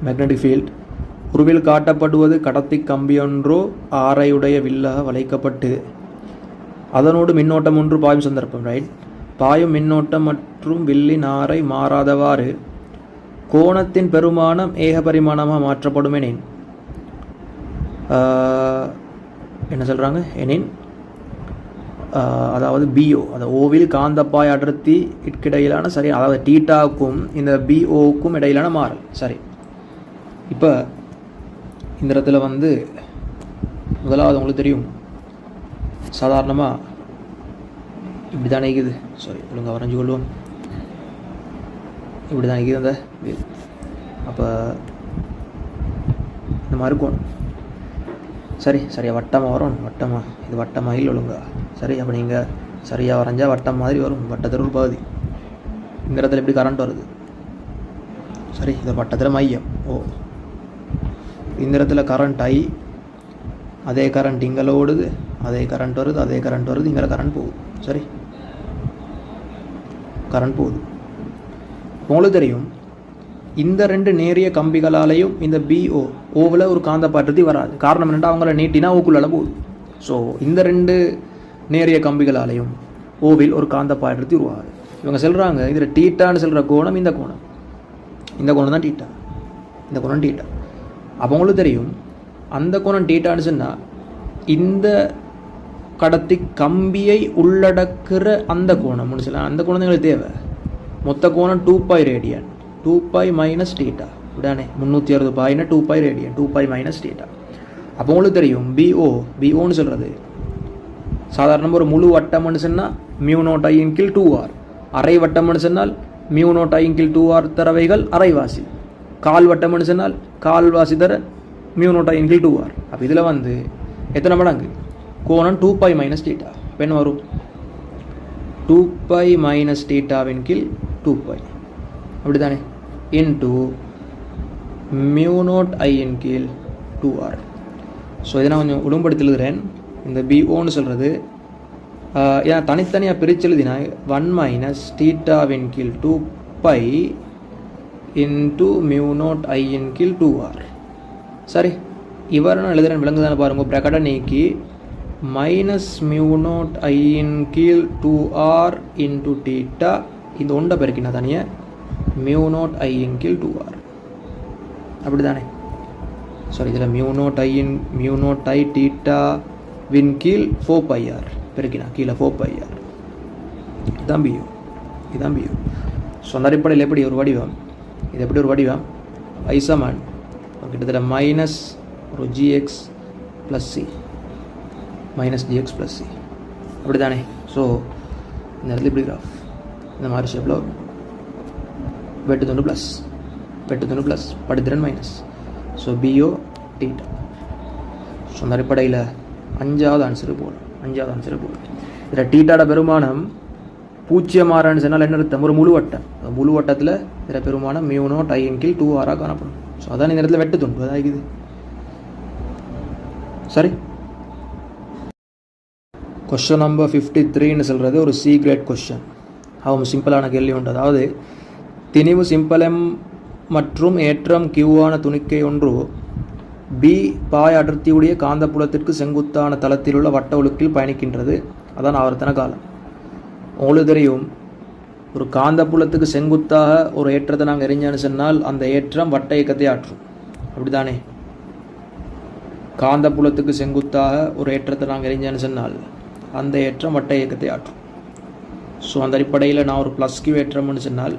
Magnetic field. உருவில் காட்டப்படுவது கடத்தி கம்பியொன்றோ ஆரையுடைய வில்லாக வளைக்கப்பட்டு அதனோடு மின்னோட்டம் ஒன்று பாயும் சந்தர்ப்பம். ரைட். பாயும் மின்னோட்டம் மற்றும் வில்லின் ஆரை மாறாதவாறு கோணத்தின் பெருமானம் ஏகபரிமாணமாக மாற்றப்படும் எனின் என்ன சொல்கிறாங்க எனின் அதாவது பிஓ அந்த ஓவில் காந்தப்பாய் அடர்த்தி இடையிலான சரி அதாவது டீட்டாவுக்கும் இந்த பிஓவுக்கும் இடையிலான மாறல். சரி, இப்போ இந்த இடத்துல முதலாவது உங்களுக்கு தெரியும் சாதாரணமாக இப்படி தானே இருக்குது. சாரி, ஒழுங்காக வரைஞ்சு கொள்வோம். இப்படி தான் இருக்குது அந்த வீல். அப்போ இந்த மாதிரி இருக்கும். சரியா வட்டமாக வரும். வட்டமாக இது வட்டமாக இல்லை ஒழுங்கா. சரி, அப்போ நீங்கள் சரியாக வரைஞ்சா வட்டம் மாதிரி வரும். வட்டத்தில் ஒரு பகுதி. இந்த இடத்துல எப்படி கரண்ட் வருது. சரி, இந்த வட்டத்தில் மையம். இந்த இடத்துல கரண்ட் ஐ, அதே கரண்ட் இங்கே ஓடுது, அதே கரண்ட் வருது, இங்கே கரண்ட் போகுது. சரி, கரண்ட் போகுது. உங்களுக்கு தெரியும் இந்த ரெண்டு நேரிய கம்பிகளாலையும் இந்த பிஓ ஓவில் ஒரு காந்தப்பாற்றத்தி வராது. காரணம் என்னென்னா அவங்கள நீட்டினா ஓக்குள்ளால போகுது. ஸோ இந்த ரெண்டு நேரிய கம்பிகளாலையும் ஓவில் ஒரு காந்தப்பாற்றத்தி உருவாகுது. இவங்க சொல்கிறாங்க இதில் டீட்டான்னு சொல்கிற கோணம் இந்த கோணம் தான் டீட்டா, இந்த கோணம் டீட்டா. அப்போ உங்களுக்கு தெரியும் அந்த கோணம் டீட்டான்னு சொன்னால் இந்த கடத்தி கம்பியை உள்ளடக்கிற அந்த கோணம்னு சொல்லலாம். அந்த கோணம் எங்களுக்கு தேவை. மொத்த கோணம் 2π ரேடியன், 2π மைனஸ் டீட்டா. இப்படிதானே 360 பாயின்னா 2π ரேடியன், 2π மைனஸ் டீட்டா. அப்போ உங்களுக்கு தெரியும் பிஓன்னு சொல்கிறது சாதாரணமாக ஒரு முழு வட்டம்னு சொன்னால் μ0I/2 2r, அரை வட்டம்னு சொன்னால் μ0I/2 2r தரவைகள் அரைவாசி, கால் வட்டம்னு சொன்னால் கால்வாசி தர μ0I/2 2r. அப்போ இதில் எத்தனை மடங்கு கோணம் 2π மைனஸ் டீட்டா. இப்போ என்ன வரும் 2π மைனஸ் டீட்டாவின் கீழ் 2π அப்படி தானே இன்டூ μ0I/2 2r. ஸோ இதை நான் கொஞ்சம் உடம்படுத்தி எழுதுகிறேன். இந்த பிஓன்னு சொல்கிறது ஏன்னா தனித்தனியாக பிரித்து எழுதினா 1 மைனஸ் டீட்டாவின் கீழ் 2π இன்டூ μ0I/2 2r. சரி, இவ்வாறு நான் எழுதுகிறேன். விளங்கு தானே பாருங்கள். ப்ராக்கெட்டை நீக்கி minus μ0I/2 2r into theta இந்த ஒன்றை பெருக்கினா தனியாக μ0I/2 2r அப்படி தானே. சாரி, இதில் μ0I டீட்டாவின் கீழ் 4πr பெருக்கினா கீழே 4πr. இதுதான் பியூ. ஸோ அந்த அடிப்படையில் எப்படி ஒரு வடிவம், இது எப்படி ஒரு வடிவம் ஐசமான் கிட்டத்தட்ட மைனஸ் ஒரு gx plus C, minus gx plus C அப்படி தானே. ஸோ இந்த இடத்துல இப்படி கிராஃப் இந்த மாதிரி ஷேப்பில் வரும். வெட்டுத்துண்டு ப்ளஸ் படித்திறன் மைனஸ். ஸோ பிஓ டீட்டா. ஸோ அந்த அடிப்படையில் அஞ்சாவது ஆன்சரு போகலாம். இதில் டீட்டாட பெருமானம் 0 சொன்னால் என்ன அர்த்தம், ஒரு முழு வட்டத்தில் இதில் பெருமானம் μ0I/2 2r காணப்படும். ஸோ அதான் இந்த இடத்துல வெட்டுத்துண்டு அதான் இருக்குது. சரி, கொஸ்டின் நம்பர் 53ன்னு சொல்கிறது ஒரு சி கிரேட் கொஸ்டின். அவங்க சிம்பிளான கேள்வி உண்டு. அதாவது திணிவு சிம்பலம் மற்றும் ஏற்றம் கியூவான துணிக்கை ஒன்று பி பாய் அடர்த்தியுடைய காந்தப்புலத்திற்கு செங்குத்தான தளத்தில் உள்ள வட்ட ஒழுக்கில் பயணிக்கின்றது. அதான் ஆவர்த்தன காலம். உங்களுக்கு தெரியும் ஒரு காந்தப்புலத்துக்கு செங்குத்தாக ஒரு ஏற்றத்தை நாங்கள் எரிஞ்சான்னு சொன்னால் அந்த ஏற்றம் வட்ட இயக்கத்தை ஆற்றும். அப்படி தானே. காந்தப்புலத்துக்கு செங்குத்தாக ஒரு ஏற்றத்தை நாங்கள் எரிஞ்சான்னு சொன்னால் அந்த ஏற்றம் வட்ட இயக்கத்தை ஆற்றும். ஸோ அந்த அடிப்படையில் நான் ஒரு ப்ளஸ் கியூ ஏற்றம்னு சொன்னால்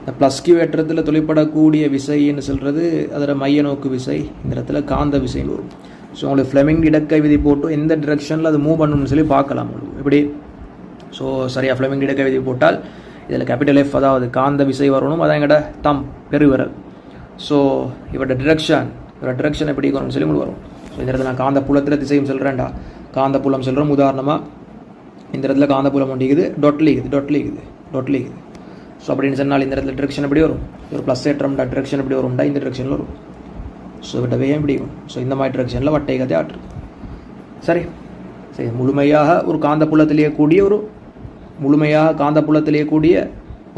இந்த ப்ளஸ் கியூ ஏற்றத்தில் தொழிற்படக்கூடிய விசைன்னு சொல்கிறது அதில் மைய நோக்கு விசை, இந்த இடத்துல காந்த விசைன்னு வரும். ஸோ உங்களுக்கு ஃப்ளெமிங் இடக்கை விதி போட்டு எந்த டிரெக்ஷனில் அது மூவ் பண்ணணும்னு சொல்லி பார்க்கலாம் உங்களுக்கு எப்படி. ஸோ சரியாக ஃப்ளெமிங் இடக்கை விதி போட்டால் இதில் கேபிட்டல் எஃப் அதாவது காந்த விசை வரணும், அதான் எங்கள்ட தம் பெருவிரல். ஸோ இவரோட டிரெக்ஷன் எப்படி இருக்கணும்னு சொல்லி உங்களுக்கு வரும். ஸோ இந்த இடத்துல நான் காந்த புலத்தில் திசையும் சொல்கிறேன்டா, காந்த புலம் சொல்கிறோம். உதாரணமாக இந்த இடத்துல காந்த புலம் ஒண்டிக்குது, டொட்லிக்குது. ஸோ அப்படின்னு சொன்னால் இந்த இடத்துல டிரெக்ஷன் எப்படி வரும், ஒரு ப்ளஸ் ஏற்றம்டா டிரெக்ஷன் எப்படி வரும்டா இந்த டிரெக்ஷனில் வரும். ஸோ விட்டவே எப்படி வரும். ஸோ இந்த மாதிரி டிரெக்ஷனில் வட்டை கதை ஆற்று. சரி, முழுமையாக ஒரு காந்த புலத்திலேயே கூடிய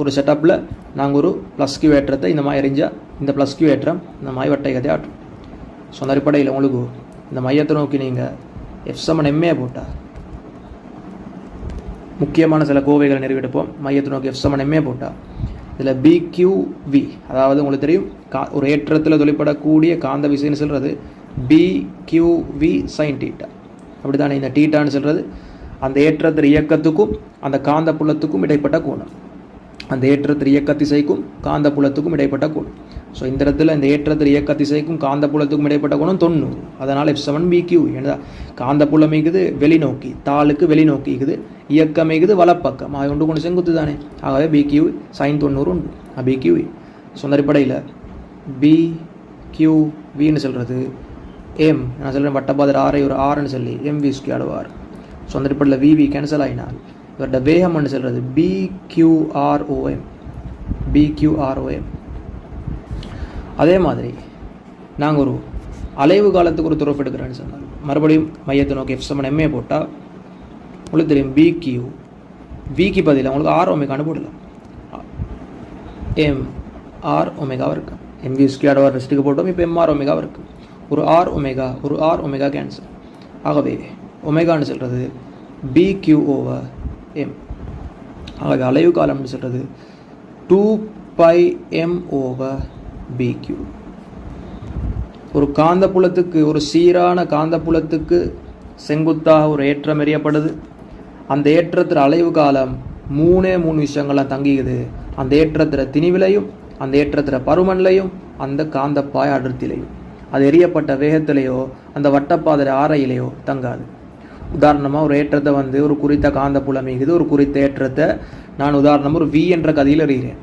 ஒரு செட்டப்பில் நாங்கள் ஒரு ப்ளஸ் கியூ ஏற்றத்தை இந்த மாதிரி எரிஞ்சால் இந்த ப்ளஸ் கியூ ஏற்றம் இந்த மாதிரி வட்டை ஆற்றும். ஸோ அந்த அடிப்படையில் உங்களுக்கு இந்த மையத்தை நோக்கி நீங்கள் F7MA போட்டால் முக்கியமான சில கோவைகளை நிறைவேற்றப்போம். மையத்தை நோக்கி F7MA போட்டால் இதில் BQV, அதாவது உங்களுக்கு தெரியும் ஒரு ஏற்றத்தில் தொழிற்படக்கூடிய காந்த விசைன்னு சொல்கிறது BQV sin θ. அப்படி தானே இந்த டீட்டான்னு சொல்கிறது அந்த ஏற்றத்தின் இயக்கத்துக்கும் அந்த காந்த புலத்துக்கும் இடைப்பட்ட கோணம். அந்த ஏற்றத்தின் இயக்கத்திசைக்கும் காந்த புலத்துக்கும் இடைப்பட்ட கோணம். ஸோ இந்த இடத்துல இந்த ஏற்றத்தின் இயக்கத்திசைக்கும் காந்த புலத்துக்கும் இடைப்பட்ட கோணம் 90. அதனால் F7BQ. ஏன்னா காந்த புலம் இருக்குது வெளிநோக்கி, தாளுக்கு வெளிநோக்கி இருக்குது, இயக்கம் இருக்குது வலப்பக்கம், ஆக ஒன்று கொண்டு செங்குத்து தானே. ஆகவே BQ sin 90 உண்டு. BQV. ஸோ அந்த அடிப்படையில் BQVன்னு சொல்கிறது M, நான் சொல்கிறேன் வட்டப்பாதை ஆரை ஒரு ஆறுன்னு சொல்லி MV² ஆர். ஸோ அந்த அடிப்படையில் VV கேன்சல் ஆகினால் இவரோட வேகம்னு சொல்கிறது BQROM. BQROM. அதே மாதிரி நாங்கள் ஒரு அலைவு காலத்துக்கு ஒரு துறப்பு எடுக்கிறேன்னு சொன்னால் மறுபடியும் மையத்தை நோக்கி F7MA போட்டால் உங்களுக்கு தெரியும் BQ. விக்கு பதில் உங்களுக்கு R⍵ போடலாம். MR⍵ இருக்குது. MV² ஆர் ரெஸ்ட்டுக்கு போட்டோம். இப்போ MR⍵ இருக்குது. ஒரு R⍵ கேன்சல். ஆகவே ஒமேகான்னு சொல்கிறது BQ/M. ஆகவே அலைவு காலம்னு சொல்கிறது 2πm/BQ. ஒரு காந்தப்புலத்துக்கு, ஒரு சீரான காந்தப்புலத்துக்கு செங்குத்தாக ஒரு ஏற்றம் எறியப்படுது. அந்த ஏற்றத்தில் அலைவு காலம் 3 விஷயங்கள்லாம் தங்கிக்குது. அந்த ஏற்றத்தில் திணிவிலையும், அந்த ஏற்றத்தில் பருமன்லையும், அந்த காந்தப்பாய் அடர்த்திலையும். அது எரியப்பட்ட வேகத்திலேயோ அந்த வட்டப்பாதை ஆரையிலேயோ தங்காது. உதாரணமாக ஒரு ஏற்றத்தை ஒரு குறித்த காந்த புலம் இருக்குது, ஒரு குறித்த ஏற்றத்தை நான் உதாரணமாக ஒரு V என்ற கதியில் எறிகிறேன்.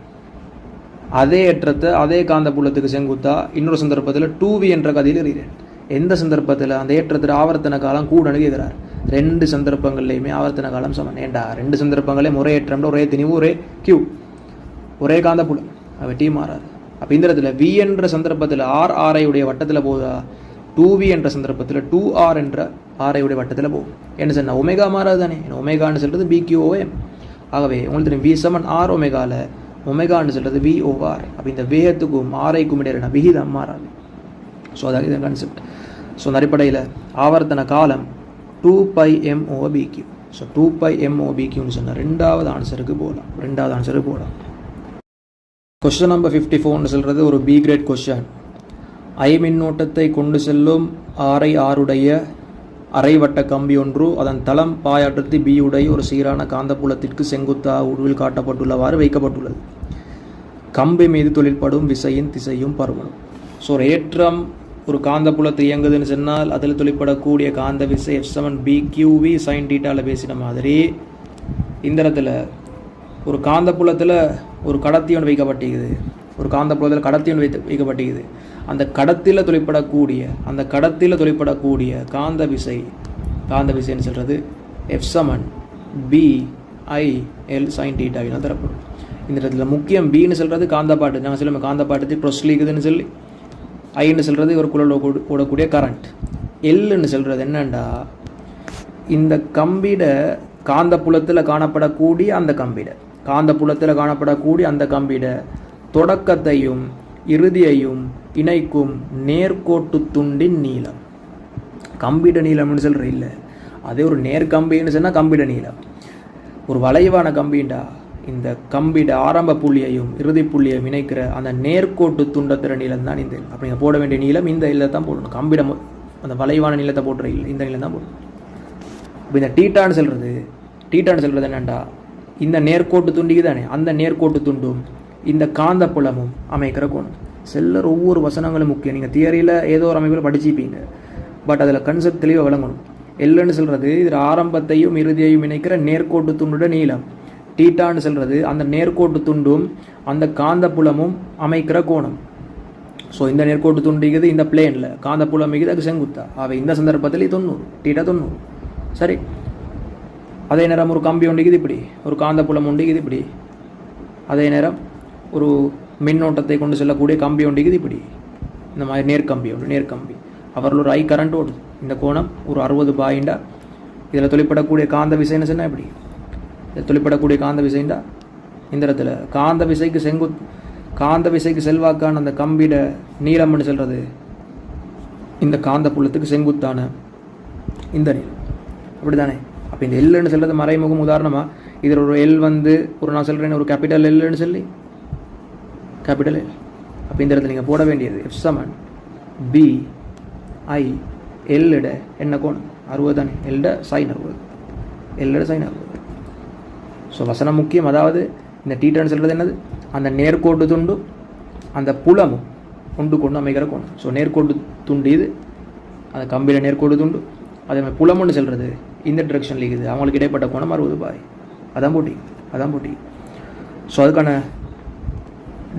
அதே ஏற்றத்தை அதே காந்த புலத்துக்கு செங்குத்தா இன்னொரு சந்தர்ப்பத்தில் 2V என்ற கதியில் எறிகிறேன். எந்த சந்தர்ப்பத்தில் அந்த ஏற்றத்தில் ஆவர்த்தன காலம் கூடனு எதிரார். 2 சந்தர்ப்பங்கள்லையுமே ஆவர்த்தன காலம் சமன். ஏண்டா 2 சந்தர்ப்பங்களையும் ஒரே ஏற்றம், ஒரே திணிவு, ஒரே Q, ஒரே காந்த புலம், அவை T மாறாது. அப்போ இந்த இடத்துல V என்ற சந்தர்ப்பத்தில் RRஐடைய வட்டத்தில் போகுதா, 2V என்ற சந்தர்ப்பத்தில் 2R என்ற Rஐடைய வட்டத்தில் போகும். என்ன சொன்னால் ஒமேகா மாறாது தானே. ஒமேகான்னு சொல்கிறது BQ/M. ஆகவே உங்களுக்கு தெரியும் V∗R⍵ ஒமேகான்னு சொல்கிறது V/R. அப்போ இந்த வேகத்துக்கும் ஆரைக்கும் இடையிலான விகிதம் மாறாது. ஸோ அதாவது இந்த கான்செப்ட். ஸோ அந்த அடிப்படையில் ஆவர்த்தன காலம் 2πm/BQ. ஸோ 2πm/BQன்னு சொன்னால் ரெண்டாவது ஆன்சருக்கு போகலாம். கொஸ்டின் நம்பர் 54 சொல்கிறது ஒரு B கிரேட் கொஸ்டின். I மின்னோட்டத்தை கொண்டு செல்லும் RI/R அரைவட்ட கம்பி ஒன்று அதன் தளம் பாயாற்றத்தி B உடைய ஒரு சீரான காந்தப்புலத்திற்கு செங்குத்தாக உருவில் காட்டப்பட்டுள்ளவாறு வைக்கப்பட்டுள்ளது. கம்பி மீது தொழிற்படும் விசையின் திசையும் பருமனும். ஸோ ஒரு ஏற்றம் ஒரு காந்தப்புலத்தை இயங்குதுன்னு சொன்னால் அதில் தொழிற்படக்கூடிய காந்த விசை F7BQV sin θ பேசின மாதிரி இந்த இடத்துல ஒரு காந்தப்புலத்தில் ஒரு கடத்தி ஒன்று வைக்கப்பட்டிருக்குது. ஒரு காந்தப்புலத்தில் கடத்தி ஒன்று வைக்கப்பட்டிருக்குது. அந்த கடத்தியில் தொழிற்படக்கூடிய காந்த விசைன்னு சொல்கிறது F7BIL sin θ தரப்படும். இந்த இடத்துல முக்கியம் Bன்னு சொல்கிறது காந்தப்பாட்டு. நாங்கள் சொல்லுவோம் காந்தப்பாட்டத்துக்கு ப்ரொஸ்லீக்குதுன்னு சொல்லி. ஐன்னு சொல்கிறது ஒரு குழல் ஓடக்கூடிய கரண்ட். எல்லுன்னு சொல்கிறது என்னண்டா இந்த கம்பிட காந்தப்புலத்தில் காணப்படக்கூடிய அந்த கம்பிட தொடக்கத்தையும் இறுதியையும் இணைக்கும் நேர்கோட்டு துண்டின் நீளம். கம்பிட நீளம்னு சொல்கிற இல்லை, அதே ஒரு நேர்கம்பின்னு சொன்னால் கம்பிட நீளம். ஒரு வளைவான கம்பிண்டா இந்த கம்பிட ஆரம்ப புள்ளியையும் இறுதி புள்ளியையும் இணைக்கிற அந்த நேர்கோட்டு துண்டத்திற நீளம் தான் இந்த. அப்போ நீங்கள் போட வேண்டிய நீளம் இந்த இல்லை தான் போடணும். கம்பிட அந்த வளைவான நீளத்தை போடுற இல்லை, இந்த நீளம் தான் போடணும். இப்போ இந்த டீட்டான்னு சொல்கிறது என்னண்டா இந்த நேர்கோட்டு துண்டிக்கு தானே, அந்த நேர்கோட்டு துண்டும் இந்த காந்த புலமும் அமைக்கிற கோணம். செல்லர் ஒவ்வொரு வசனங்களும் முக்கியம். நீங்கள் தியரியில் ஏதோ ஒரு அமைப்பில் படிச்சுப்பீங்க, பட் அதில் கன்செப்ட் தெளிவாக விளங்கணும். எல்லுன்னு சொல்கிறது இதில் ஆரம்பத்தையும் இறுதியையும் இணைக்கிற நேர்கோட்டு துண்டுட நீளம். டீட்டான்னு சொல்கிறது அந்த நேர்கோட்டு துண்டும் அந்த காந்த புலமும் அமைக்கிற கோணம். ஸோ இந்த நேர்கோட்டு துண்டிக்குது இந்த பிளேனில், காந்த புலம் மிகுது அது செங்குத்தா. அவை இந்த சந்தர்ப்பத்தில் 90, டீட்டா 90. சரி, அதே நேரம் ஒரு கம்பி ஒன்றிக்குது இப்படி, ஒரு காந்த புலம் ஒன்றிக்குது இப்படி. அதே நேரம் ஒரு மின்னோட்டத்தை கொண்டு செல்லக்கூடிய கம்பி ஒன்றிக்குது இப்படி. இந்த மாதிரி நேர்கம்பி அவர்கள் ஒரு கரண்ட் ஓடுது. இந்த கோணம் ஒரு 60 பாயிண்டா. இதில் தொழிற்படக்கூடிய காந்த விசைன்னு சொன்னால் எப்படி, இதில் தொழிற்படக்கூடிய காந்த விசைண்டா இந்த இடத்துல காந்த விசைக்கு காந்த விசைக்கு செல்வாக்கான அந்த கம்பிட நீளம்னு சொல்கிறது இந்த காந்த புலத்துக்கு செங்குத்தான இந்த நீளம். அப்படி தானே? அப்போ இந்த எல்லுன்னு சொல்கிறது மறைமுகம். உதாரணமாக இதில் ஒரு எல் வந்து ஒரு நான் சொல்கிறேன் ஒரு கேபிட்டல் எல்லுன்னு சொல்லி கேபிட்டல் எல். அப்போ இந்த இடத்துல நீங்கள் போட வேண்டியது எஃப் சமன் பி ஐ எல்லிட என்ன கோணம் 60 தானே? எல்ட சைன் 60, எல்லிட சைன் 60. ஸோ வசனம் முக்கியம். அதாவது இந்த டீட்டான்னு சொல்கிறது என்னது? அந்த நேர்கோட்டு துண்டு அந்த புலமும் கொண்டு கொண்டு அமைக்கிற கோணம். ஸோ நேர்கோட்டு துண்டு இது, அந்த கம்பியில் நேர்கோட்டு துண்டு. அதே மாதிரி புலம்னு சொல்கிறது இந்த டிரெக்ஷனில் இருக்குது. அவங்களுக்கு இடைப்பட்ட கோணம் 60 பாய். அதான் போட்டி. ஸோ அதுக்கான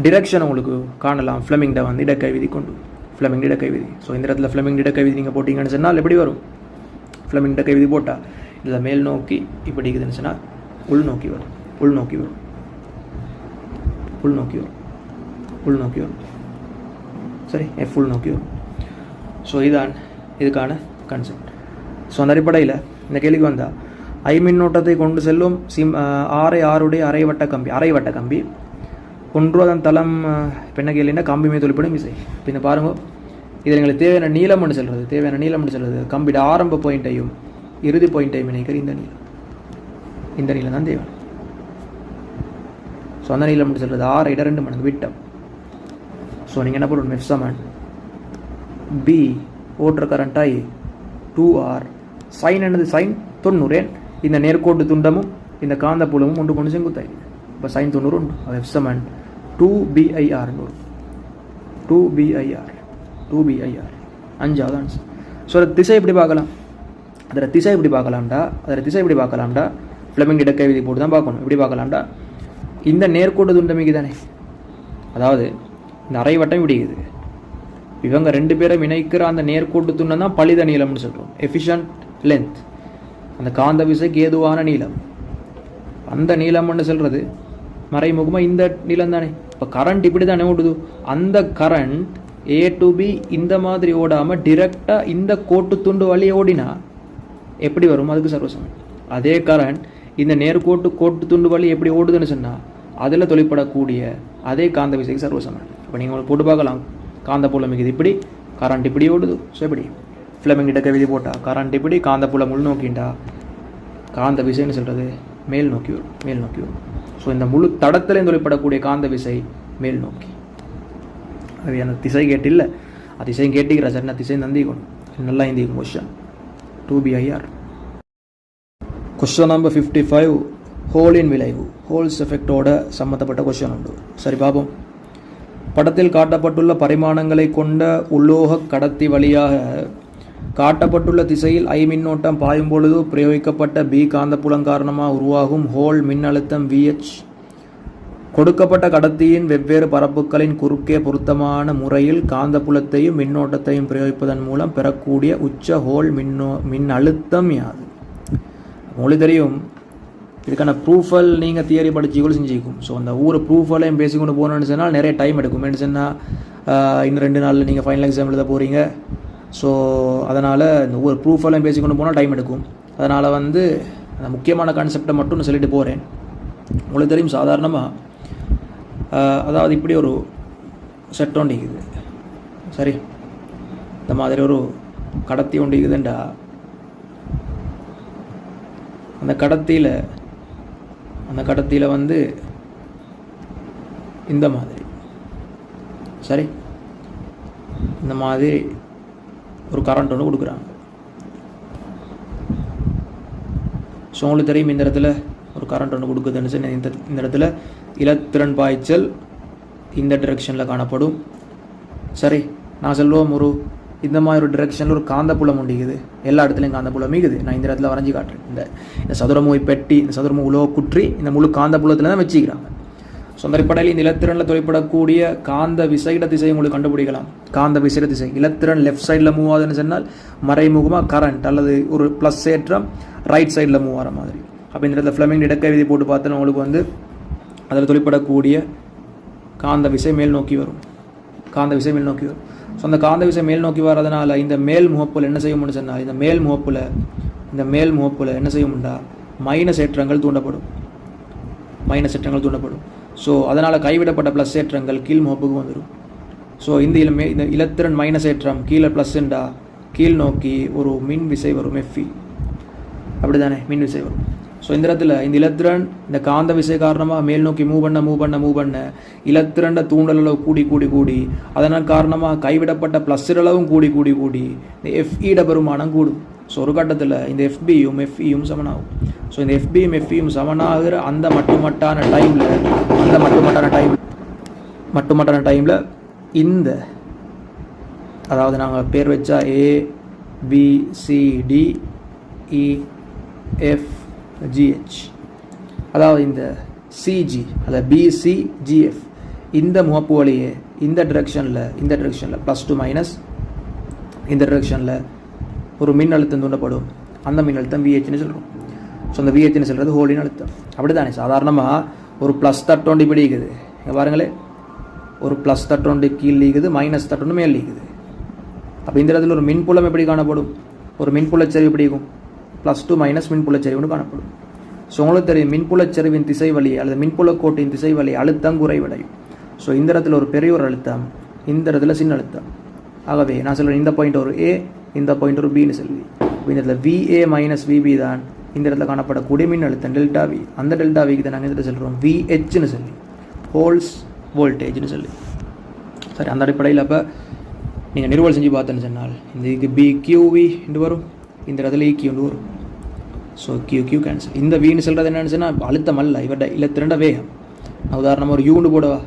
டிரெக்ஷன் உங்களுக்கு காணலாம். ஃப்ளெமிங்ட வந்து இடக்கை விதி கொண்டு ஃப்ளெமிங் இடக்கை விதி. ஸோ இந்த இடத்துல ஃப்ளெமிங் இடக்கை விதி நீங்கள் போட்டிங்கன்னு சொன்னால் எப்படி வரும்? ஃப்ளெமிங் இடக்கை விதி போட்டால் இதில் மேல் நோக்கி இப்படி இருக்குதுன்னு சொன்னால் உள்நோக்கி வரும். சரி, எஃப் உள்நோக்கி வரும். ஸோ இதுதான் இதுக்கான கான்செப்ட். ஸோ அந்த அடிப்படையில் இந்த கேள்விக்கு வந்தால் ஐ மின்னோட்டத்தை கொண்டு செல்லும் ஆறுடைய அரைவட்ட கம்பி ஒன்று அதன் தளம் என்ன கேள்வின்னா கம்பி மீது தொழிற்படும் விசை. பின்ன பாருங்கள், இதில் எங்களுக்கு தேவையான நீளம்னு சொல்கிறது கம்பியோட ஆரம்ப பாயிண்ட்டையும் இறுதி பாயிண்ட்டையும் இணைக்கிற இந்த நீளம் தான் தேவை. ஸோ அந்த நீளம்னு சொல்கிறது 6 மடங்கு விட்டம். ஸோ நீங்கள் என்ன பண்ணணும்? எஃப் சமன் பி ஓட்டுற கரண்ட் ஐ 2R சைன் என்னது? சைன் 90. இந்த நேர்கோட்டு துண்டமும் இந்த காந்த புலமும் ஒன்று கொண்டு செங்குத்தாய். இப்போ சைன் 90 உண்டு. அது எஃப் சமன் 2BIR. 2BIR அஞ்சாவது ஆன்சர். ஸோ அதை திசை எப்படி பார்க்கலாம்? அதில் திசை எப்படி பார்க்கலாம்டா ஃப்ளெமிங் இடக்கை விதி போட்டு தான் பார்க்கணும். எப்படி பார்க்கலாம்டா, இந்த நேர்கோட்டு துண்டமைக்கு தானே, அதாவது இந்த அரைவட்டம் விடிக்குது. இவங்க 2 பேரும் இணைக்கிற அந்த நேர்கோட்டு துண்டம் தான் பலித நீளம்னு சொல்கிறோம். எஃபிஷியன்ட் லென்த், அந்த காந்த விசைக்கு ஏதுவான நீளம். அந்த நீளம்னு சொல்கிறது மறைமுகமாக இந்த நீளம் தானே. இப்போ கரண்ட் இப்படி தானே ஓடுது. அந்த கரண்ட் A to B இந்த மாதிரி ஓடாமல் டிரெக்டாக இந்த கோட்டு துண்டு வழியே ஓடினா எப்படி வரும்? அதுக்கு சர்வசமம். அதே கரண்ட் இந்த கோட்டு துண்டு வழி எப்படி ஓடுதுன்னு சொன்னால் அதில் தொழிற்படக்கூடிய அதே காந்த விசைக்கு சர்வசமம். இப்போ நீங்கள் போட்டு பார்க்கலாம், காந்த புலம் இது இப்படி, கரண்ட் இப்படி ஓடுது. ஸோ எப்படி ஃப்ளெமிங் இடக்கை விதி போட்டால் கரண்ட் இப்படி, காந்த புலம் உள்நோக்கிண்டா காந்த விசைன்னு சொல்கிறது மேல் நோக்கி வரும். ஸோ இந்த முழு தடத்திலையும் தொழிற்படக்கூடிய காந்த விசை மேல் நோக்கி. அது அந்த திசை கேட்டில்லை, அது திசையும் கேட்டிக்கிற சார், என்ன திசை நந்திக்கணும் நல்லா இந்திக்கும். Question 2BIR. கொஸ்டின் நம்பர் 55 ஹோலின் விளைவு, ஹோல்ஸ் எஃபெக்டோட சம்மந்தப்பட்ட கொஸ்டின் உண்டு. சரி பார்ப்போம். படத்தில் காட்டப்பட்டுள்ள பரிமாணங்களை கொண்ட உலோக கடத்தி வழியாக காட்டப்பட்டுள்ள திசையில் ஐ மின்னோட்டம் பாயும் பொழுது பிரயோகிக்கப்பட்ட பி காந்தப்புலம் காரணமாக உருவாகும் ஹோல் மின்னழுத்தம் VH கொடுக்கப்பட்ட கடத்தியின் வெவ்வேறு பரப்புகளின் குறுக்கே பொருத்தமான முறையில் காந்தப்புலத்தையும் மின்னோட்டத்தையும் பிரயோகிப்பதன் மூலம் பெறக்கூடிய உச்ச ஹோல் மின்னழுத்தம் யாது? மொழி தெரியும். இதுக்கான ப்ரூஃபல் நீங்கள் தியரி படிச்சுக்கொள்ள செஞ்சுக்கும். ஸோ அந்த ப்ரூஃபலையும் பேசிக்கொண்டு போகணுன்னு சொன்னால் நிறைய டைம் எடுக்கும். என்ன சொன்னால் இன்னும் 2 நாளில் நீங்கள் ஃபைனல் எக்ஸாம் எழுத போகிறீங்க. ஸோ அதனால் இந்த ப்ரூஃபெல்லாம் பேசிக்கொண்டு போனால் டைம் எடுக்கும். அதனால் வந்து அந்த முக்கியமான கான்செப்டை மட்டும் நான் சொல்லிட்டு போகிறேன். உங்களுக்கு தெரியும், சாதாரணமாக அதாவது இப்படி ஒரு செட் ஒன்று இருக்குது. சரி, இந்த மாதிரி ஒரு கடத்தி ஒன்று இருக்குதுண்டா, அந்த கடத்தியில் வந்து இந்த மாதிரி சரி இந்த மாதிரி ஒரு கரண்ட் ஒன்று கொடுக்குறாங்க. ஸோ உங்களுக்கு தெரியும், இந்த இடத்துல ஒரு கரண்ட் ஒன்று கொடுக்குதுன்னு சொல்லி இந்த இடத்துல இலத்திறன் பாய்ச்சல் இந்த டிரெக்ஷனில் காணப்படும். சரி, நான் சொல்லுவோம் இந்த மாதிரி ஒரு டிரெக்ஷனில் ஒரு காந்தப்புலம் உண்டிக்குது. எல்லா இடத்துலையும் காந்தப்புலம் மீகுது. நான் இந்த இடத்துல வரைஞ்சி காட்டுறேன். இந்த சதுரமுகை பெட்டி, இந்த சதுரமுக உலோக குற்றி இந்த முழு காந்தப்புலத்தில் தான் வச்சுக்கிறாங்க. ஸோ அந்த அடிப்படையில் இந்த இலத்திறனில் தொழிற்படக்கூடிய காந்த விசையிட திசையை உங்களுக்கு கண்டுபிடிக்கலாம். காந்த விசையிட திசை இலத்திறன் லெஃப்ட் சைடில் மூவ் ஆகுதுன்னு சொன்னால் மறைமுகமாக கரண்ட் அல்லது ஒரு ப்ளஸ் ஏற்றம் ரைட் சைடில் மூவ் ஆகிற மாதிரி. அப்போ இந்த இடத்துல ஃப்ளெமிங் இடக்கை விதி போட்டு பார்த்தோன்னா உங்களுக்கு வந்து அதில் தொழிற்படக்கூடிய காந்த விசை மேல் நோக்கி வரும். ஸோ அந்த காந்த விசை மேல் நோக்கி வர்றதுனால இந்த மேல் முகப்பில் என்ன செய்யும்னு சொன்னால் இந்த மேல் முகப்பில் என்ன செய்யும்டா மைனஸ் ஏற்றங்கள் தூண்டப்படும். ஸோ அதனால் கைவிடப்பட்ட ப்ளஸ் ஏற்றங்கள் கீழ் முகப்புக்கு வந்துடும். ஸோ இந்த இலத்திரன் மைனஸ் ஏற்றம் கீழே ப்ளஸ்ண்டா கீழ் நோக்கி ஒரு மின் விசை வரும் எஃப்இ, அப்படி தானே மின் விசை வரும். ஸோ இந்த இடத்துல இந்த இலத்திரன் இந்த காந்த விசை காரணமாக மேல் நோக்கி மூவ் பண்ண இலத்திரண்ட தூண்டல் அளவு கூடி அதனால் காரணமாக கைவிடப்பட்ட ப்ளஸ் அளவும் கூடி இந்த எஃப்இட பெருமானம் கூடும். ஸோ ஒரு கட்டத்தில் இந்த எஃபியும் எஃப்இயும் சமனாகும். ஸோ இந்த எஃபியும் எஃப்இயும் சமனாகிற அந்த மட்டுமட்டான டைமில் இந்த அதாவது நாங்கள் பேர் வச்சா ABCDEFGH, அதாவது இந்த சிஜி அதாவது BCGF இந்த முகப்பு வழியே இந்த டிரெக்ஷனில் ப்ளஸ் டு மைனஸ் இந்த டிரெக்ஷனில் ஒரு மின் அழுத்தம் தூண்டப்படும். அந்த மின் அழுத்தம் VHன்னு சொல்கிறோம். ஸோ அந்த VHன்னு சொல்கிறது ஹோலின் அழுத்தம். அப்படி தானே சாதாரணமாக ஒரு ப்ளஸ் தட்டோண்டு இப்படி இருக்குது, இங்கே பாருங்களேன், ஒரு ப்ளஸ் தட்டோண்டு கீழ் லீக்குது, மைனஸ் தட்டோண்டு மேல் லீக்குது. அப்போ இந்த இடத்துல ஒரு மின்புலம் எப்படி காணப்படும்? ஒரு மின்புலச்சரிவு எப்படி இருக்கும்? ப்ளஸ் டு மைனஸ் மின்புலச்சரிவுன்னு காணப்படும். ஸோ உங்களுக்கு தெரியும் மின்புலச்சரிவின் திசை வழி அல்லது மின்புலக்கோட்டின் திசை வழி அழுத்தம் குறைவடையும். ஸோ இந்த இடத்துல ஒரு பெரிய ஒரு அழுத்தம், இந்த இடத்துல சின்ன அழுத்தம். ஆகவே நான் சொல்கிறேன் இந்த பாயிண்ட் ஒரு A, இந்த பாயிண்ட் ஒரு Bன்னு சொல்லி, இந்த இடத்துல VA மைனஸ் VB தான் இந்த இடத்துல காணப்படக்கூடிய மின் அழுத்தம் டெல்டா V. அந்த டெல்டா Vக்கு தான் நாங்கள் இந்த இடத்துல சொல்கிறோம் VHன்னு சொல்லி, ஹோல்ஸ் வோல்டேஜ்னு சொல்லி. சரி, அந்த அடிப்படையில் அப்போ நீங்கள் நிறுவல் செஞ்சு பார்த்தேன்னு சொன்னால் இந்த இதுக்கு BQV என்று வரும், இந்த இடத்துல EQ வரும். So QQ cancel. இந்த Vன்னு சொல்கிறது என்னன்னு சொன்னால் அழுத்தம் அல்ல, இவர்கிட்ட இல்லத்திரண்ட வேகம். நான் உதாரணமாக ஒரு யூண்டு போடுவா,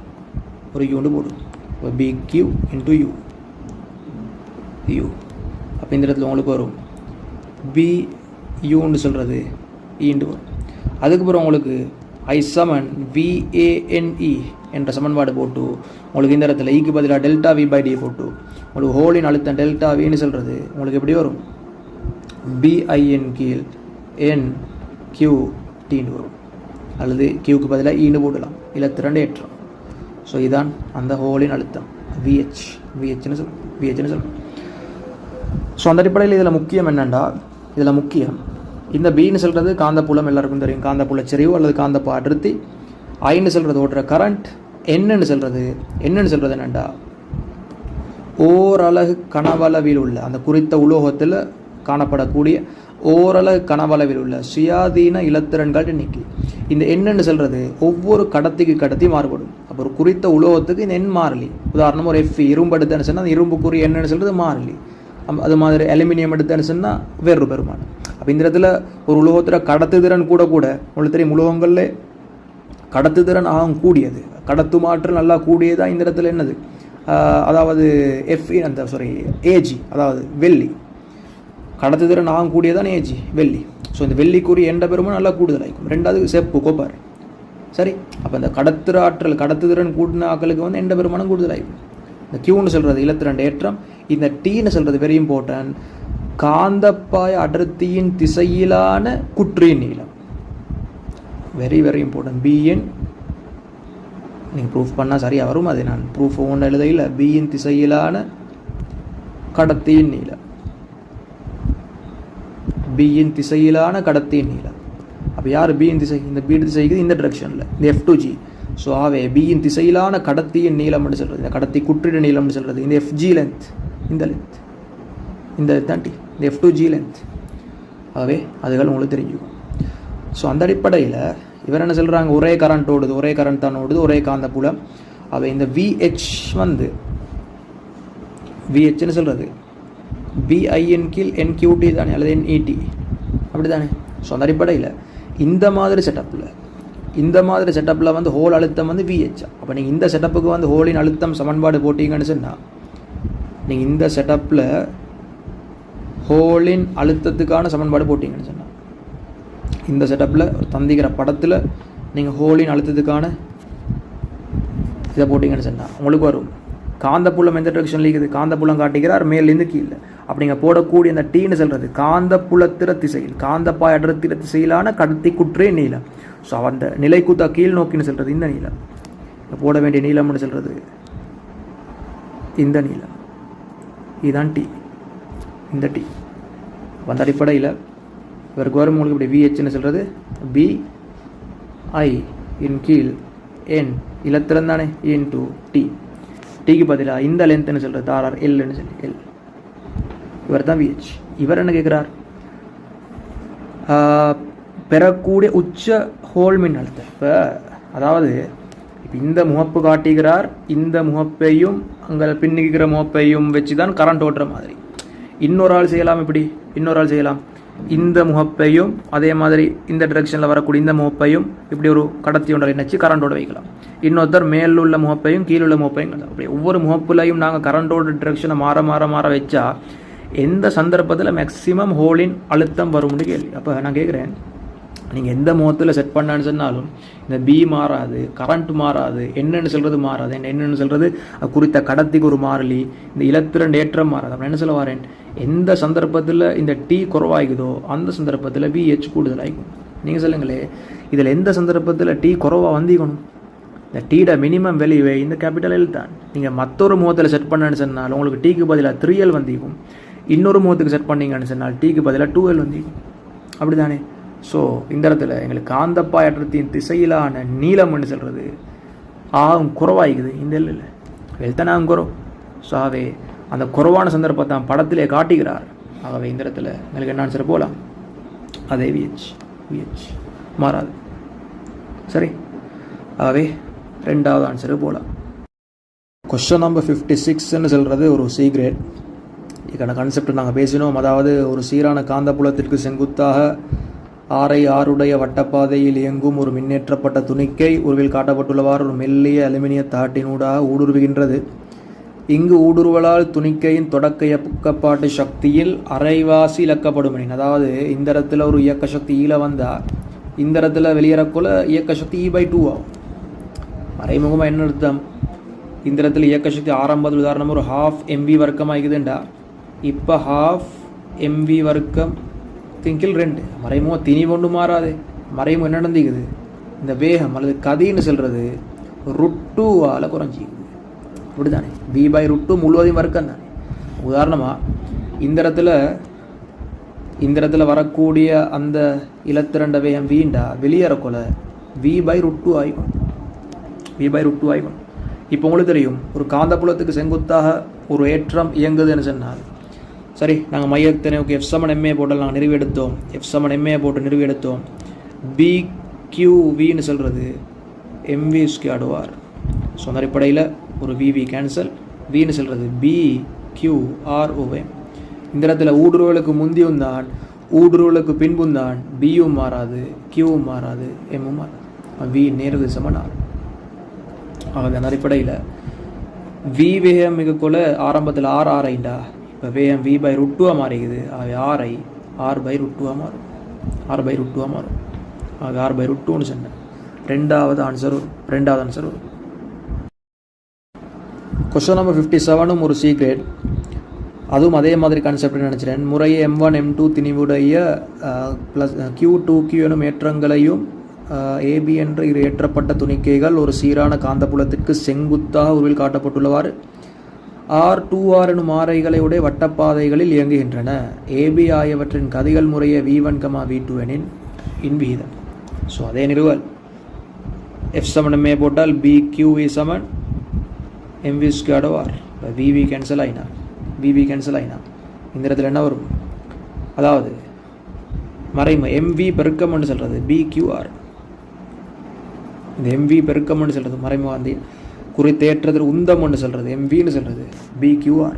ஒரு யூண்டு போடும், இப்போ BQ இன்ட்டு U. அப்போ இந்த இடத்துல உங்களுக்கு வரும் BUன்னு சொல்கிறது ஈண்டு வரும். அதுக்கப்புறம் உங்களுக்கு I சமன் VANE என்ற சமன்பாடு போட்டு உங்களுக்கு இந்த இடத்துல ஈக்கு பதிலாக டெல்டா V/D போட்டு உங்களுக்கு ஹோலின் அழுத்தம் டெல்டா Vன்னு சொல்கிறது உங்களுக்கு எப்படி வரும்? BIN கீழ் NQTன்னு வரும். அல்லது Qக்கு பதிலாக ஈண்டு போடலாம், இலத்திரண்டு ஏற்றம். ஸோ இதான் அந்த ஹோலின் அழுத்தம் VHன்னு சொல்கிறோம். ஸோ அந்த அடிப்படையில் இதில் முக்கியம் என்னென்னா, இந்த Bன்னு சொல்கிறது காந்தப்புலம் எல்லாருக்கும் தெரியும், காந்தப்புல செறிவு அல்லது காந்தப்பு அடர்த்தி. ஐன்னு சொல்கிறது ஓடுற கரண்ட். என்னன்னு சொல்கிறது என்னென்னா ஓரலகு கனவளவில் உள்ள அந்த குறித்த உலோகத்தில் காணப்படக்கூடிய ஓரலகு கனவளவில் உள்ள சுயாதீன இலத்திரன்கள் எண்ணிக்கை. இந்த என்னன்னு சொல்கிறது ஒவ்வொரு கடத்தி மாறுபடும். அப்போ ஒரு குறித்த உலோகத்துக்கு இந்த எண் மாறிலி. உதாரணம் ஒரு Fe இரும்பு எடுத்தேன்னு சொன்னால் அந்த இரும்புக்குரிய என்னன்னு சொல்கிறது மாறிலி. அது மாதிரி அலுமினியம் எடுத்தேன்னு சொன்னால் வேறு பெருமானம். அப்போ இந்த இடத்துல ஒரு உலோகத்தில் கடத்துதிறன் கூட உங்களுக்கு தெரியும், உலோகங்களில் கடத்துதிறன் ஆகும் கூடியது, கடத்துமாற்றல் நல்லா கூடியதாக இந்த இடத்துல என்னது, அதாவது AG, அதாவது வெள்ளி. கடத்துதிறன் ஆகும் கூடியதான் AG வெள்ளி. ஸோ இந்த வெள்ளிக்குரிய எண்ட பெருமானம் நல்லா கூடுதலாகும். ரெண்டாவது செப்பு கோப்பார். சரி, அப்போ இந்த கடத்துதிறன் கூடின ஆக்களுக்கு வந்து எண்ட பெருமானம் கூடுதலாகும். இந்த Qன்னு சொல்கிறது இலத்திரண்டு ஏற்றம். இந்த Tன்னு சொல்கிறது வெரி இம்பார்ட்டன்ட், காந்தப்பாய அடர்த்தியின் திசையிலான குற்றியின் நீளம். Very very important. BN நீங்கள் ப்ரூஃப் பண்ணால் சரியாக வரும், அது நான் ப்ரூஃப் ஒன்று எழுதையில். BN திசையிலான கடத்தியின் நீளம், BN திசையிலான கடத்தியின் நீளம். அப்போ யார் BN திசை? இந்த B திசைக்கு இந்த டிரெக்ஷனில் இந்த F2G. ஸோ ஆவே BN திசையிலான கடத்தியின் நீளம்னு சொல்கிறது, இந்த கடத்தி குற்றிட நீளம்னு சொல்கிறது இந்த FG லென்த், இந்த லென்த், இந்த தான் T, இந்த F2G லென்த். ஆகவே அதுகள் உங்களுக்கு தெரிஞ்சுக்கும். ஸோ அந்த அடிப்படையில் இவர் என்ன சொல்கிறாங்க, ஒரே கரண்ட் ஓடுது, ஒரே கரண்ட் தான் ஓடுது, ஒரே காந்த புலம். அவை இந்த VH வந்து VHன்னு சொல்கிறது BIN கீழ் NQT தானே, அல்லது NET அப்படி தானே. ஸோ அந்த அடிப்படையில் இந்த மாதிரி செட்டப்பில் வந்து ஹோல் அழுத்தம் வந்து VH. அப்போ நீங்கள் இந்த செட்டப்புக்கு வந்து ஹோலின் அழுத்தம் சமன்பாடு போட்டிங்கன்னு சொன்னால், நீங்கள் இந்த செட்டப்பில் ஹோலின் அழுத்தத்துக்கான சமன்பாடு போட்டிங்கன்னு சொன்னால், இந்த செட்டப்பில் ஒரு தந்திக்கிற படத்தில் நீங்கள் ஹோலின் அழுத்தத்துக்கான இதை போட்டிங்கன்னு சொன்னால் உங்களுக்கு வரும் காந்தப்புலம் எந்த டிரெக்ஷனில் இருக்குது, காந்தப்புலம் காட்டிக்கிறார் மேலேருந்து கீழே. அப்படி நீங்கள் போடக்கூடிய அந்த Tன்னு சொல்கிறது காந்தப்புலத்திற திசையில், காந்தப்பாய் அடர்த்திர திசையிலான கடத்தி குற்றே நீளம். ஸோ அந்த நிலைக்குத்தா கீழ் நோக்கின்னு சொல்கிறது இந்த நீளம். போட வேண்டிய நீளம்னு சொல்கிறது இந்த நீளம், இதுதான் T, இந்த T. அந்த அடிப்படையில் இவருக்கு வரும் உங்களுக்கு இப்படி VHன்னு சொல்கிறது BI இன் கீழ் என் இலத்திரம் தானே இன்டூ டி. டிக்கு பதிலாக இந்த லென்த்னு சொல்கிறது ஆர்ஆர் எல்னு சொல்லி எல். இவர் தான் விஹெச். இவர் என்ன கேட்குறார்? பெறக்கூடிய உச்ச ஹோல் மின் அழுத்தம். இப்போ அதாவது இப்போ இந்த முகப்பு காட்டுகிறார், இந்த முகப்பையும் அங்கே பின்னிக்கிற முகப்பையும் வச்சு தான் கரண்ட் ஓட்டுற மாதிரி. இன்னொரு ஆள் செய்யலாம். இப்படி இன்னொரு ஆள் செய்யலாம். இந்த முகப்பையும் அதே மாதிரி இந்த டிரெக்ஷனில் வரக்கூடிய இந்த முகப்பையும் இப்படி ஒரு கடத்தி ஒன்றை நினச்சி கரண்டோட வைக்கலாம். இன்னொருத்தர் மேல் உள்ள முகப்பையும் கீழுள்ள முகப்பையும் அப்படி ஒவ்வொரு முகப்புலையும் நாங்கள் கரண்டோட டிரெக்ஷனை மாற மாற மாற வச்சா எந்த சந்தர்ப்பத்தில் மேக்ஸிமம் ஹோலின் அழுத்தம் வரும்னு கேள்வி. அப்போ நான் கேட்குறேன், நீங்கள் எந்த முகத்தில் செட் பண்ணான்னு சொன்னாலும் இந்த பி மாறாது, கரண்ட் மாறாது, என்னென்னு சொல்கிறது மாறாது. என்னென்னு சொல்கிறது குறித்த கடத்திக்கு ஒரு மாறிலி, இந்த இலத்திரண்டு ஏற்றம் மாறாது. அப்போ என்ன சொல்ல வரேன், எந்த சந்தர்ப்பத்தில் இந்த டி குறவாகுதோ அந்த சந்தர்ப்பத்தில் பிஹெச் கூடுதலாகிக்கும். நீங்கள் சொல்லுங்களே, இதில் எந்த சந்தர்ப்பத்தில் டி குறவாக வந்திக்கணும்? இந்த டீட மினிமம் வெளியே இந்த கேபிட்டல் எல் தான். நீங்கள் மற்றொரு முகத்தில் செட் பண்ணேன்னு சொன்னால் உங்களுக்கு டீக்கு பதிலாக 3L வந்திக்கும். இன்னொரு முகத்துக்கு செட் பண்ணிங்கன்னு சொன்னால் டீக்கு பதிலாக 2L வந்திக்கும். அப்படி தானே? ஸோ இந்த இடத்துல எங்களுக்கு காந்தப்பாயற்றத்தின் திசையிலான நீளம்னு சொல்கிறது ஆகும் குறவாயிக்குது. இந்த இல்லை வெல்தானே ஆகும் குறவு. ஸோ ஆகவே அந்த குறவான சந்தர்ப்பத்தை படத்திலே காட்டுகிறார். ஆகவே இந்த இடத்துல எங்களுக்கு என்ன ஆன்சர் போகலாம்? அதே விஹெச் மாறாது. சரி, ஆகவே ரெண்டாவது ஆன்சரு போகலாம். கொஸ்டின் நம்பர் 56ன்னு சொல்கிறது ஒரு சி கிரேட். இதுக்கான கான்செப்ட் நாங்கள் பேசினோம். அதாவது ஒரு சீரான காந்தப்புலத்திற்கு செங்குத்தாக ஆறுடைய வட்டப்பாதையில் இயங்கும் ஒரு மின்னேற்றப்பட்ட துணிக்கை உருவில் காட்டப்பட்டுள்ளவாறு ஒரு மெல்லிய அலுமினிய தாட்டினூடாக ஊடுருவுகின்றது. இங்கு ஊடுருவலால் துணிக்கையின் தொடக்க இயக்கப்பாட்டு சக்தியில் அரைவாசி இழக்கப்படும். அதாவது இந்த இடத்துல ஒரு இயக்க சக்தி ஈழ வந்தால் இந்த இடத்துல வெளியேறக்குள்ள இயக்க சக்தி E/2 ஆகும். மறைமுகமாக என்ன அர்த்தம்? இந்த இடத்துல இயக்க சக்தி ஆரம்பத்தில் உதாரணமாக ஒரு 1/2 MV வர்க்கம் ஆகிக்குதுண்டா, இப்போ 1/2 MV வர்க்கம் திங்கில் 2. மறைமுகம் திணி கொண்டு மாறாது. மறைமுகம் என்ன நடந்துக்குது? இந்த வேகம் அல்லது கதின்னு சொல்கிறது √2ஆல் குறைஞ்சிக்குது. இப்படி தானே? V/√2 முழுவதையும் வர்க்கம் தானே. உதாரணமாக இந்த இடத்துல வரக்கூடிய அந்த இலத்திரண்ட வேகம் வீண்டா வெளியேறக்குள்ள V/√2 ஆகிக்கும். V/√2 ஆகிக்கும். இப்போ உங்களுக்கு தெரியும், ஒரு காந்தப்புலத்துக்கு செங்குத்தாக ஒரு ஏற்றம் இயங்குதுன்னு சொன்னால் சரி, நாங்கள் மையத்தினை F7MA போட்டு நாங்கள் நிறுவியெடுத்தோம். F7MA போட்டு நிறுவியெடுத்தோம். BQVன்னு சொல்கிறது MV²R. ஸோ அந்த அடிப்படையில் ஒரு VV கேன்சல், Vன்னு சொல்கிறது BQROM. இந்த இடத்துல ஊடுருவலுக்கு முந்தியும் தான் ஊடுருவலுக்கு பின்பும் தான் பியும் மாறாது, கியூவும் மாறாது, எம்மும் மாறாது. V நேரது சமனார். ஆகவே அந்த அடிப்படையில் V வேகம் மிகக்குள்ள ஆரம்பத்தில் R ஐண்டா, இப்போ வேகம் V/√2 மாறிக்குது. ஆகவே R R/√2 மாறும். R/√2 மாறும். ஆக R/√2ன்னு சொன்னேன். ரெண்டாவது ஆன்சர் வரும். கொஸ்டின் நம்பர் 57ம் ஒரு சி கிரேட். அதுவும் அதே மாதிரி கான்செப்ட் நினச்சிட்டேன். முறையே M1 M2 திணிவுடைய Q2 Q எனும் ஏற்றங்களையும் AB என்ற இரு ஏற்றப்பட்ட துணிக்கைகள் ஒரு சீரான காந்தப்புலத்திற்கு செங்குத்தாக உருவில் காட்டப்பட்டுள்ளவாறு R2R எனும் ஆரைகளை உடைய வட்டப்பாதைகளில் இயங்குகின்றன. AB ஆகியவற்றின் கதிகள் முறையே V1, V2 எனின் இன் விகிதம். ஸோ அதே நிறுவல் F7MA போட்டால் BQV சமன் MV²R. இப்போ VV கேன்சல் ஆயினா இந்த இடத்துல என்ன வரும்? அதாவது மறைமுக MV பெருக்கம்னு சொல்கிறது BQR. இந்த MV பெருக்கம்னு சொல்கிறது மறைமுக அந்த குறித்தேற்றத்தில் உந்தம்னு சொல்கிறது MVன்னு சொல்கிறது BQR.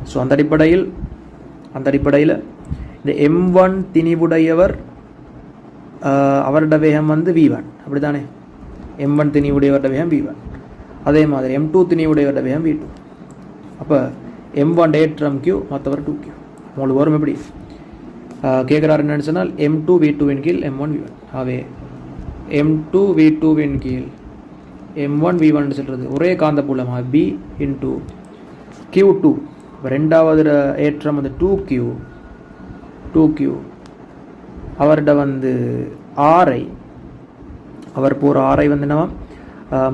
ஸோ அந்த அடிப்படையில் இந்த M1 திணிவுடையவர் அவருடைய வேகம் V1. அப்படி தானே? M1 திணிவுடையவருடைய வேகம் V1. அதே மாதிரி M2 திணிவுடையவருடைய வேகம் V2. அப்போ M1 ஏற்றம் Q, மற்றவர் 2Q. உங்களுக்கு வரும் எப்படி கேட்குறாரு என்னன்னு சொன்னால் M2 V2வின் கீழ் M1 V1. ஆகவே M2 V2வின் கீழ் M1 V1 சொல்கிறது ஒரே காந்தப்புலமாக B இன்டூ Q2. ரெண்டாவது ஏற்றம் 2Q அவர்கிட்ட RI அவர் போகிற RI என்னவா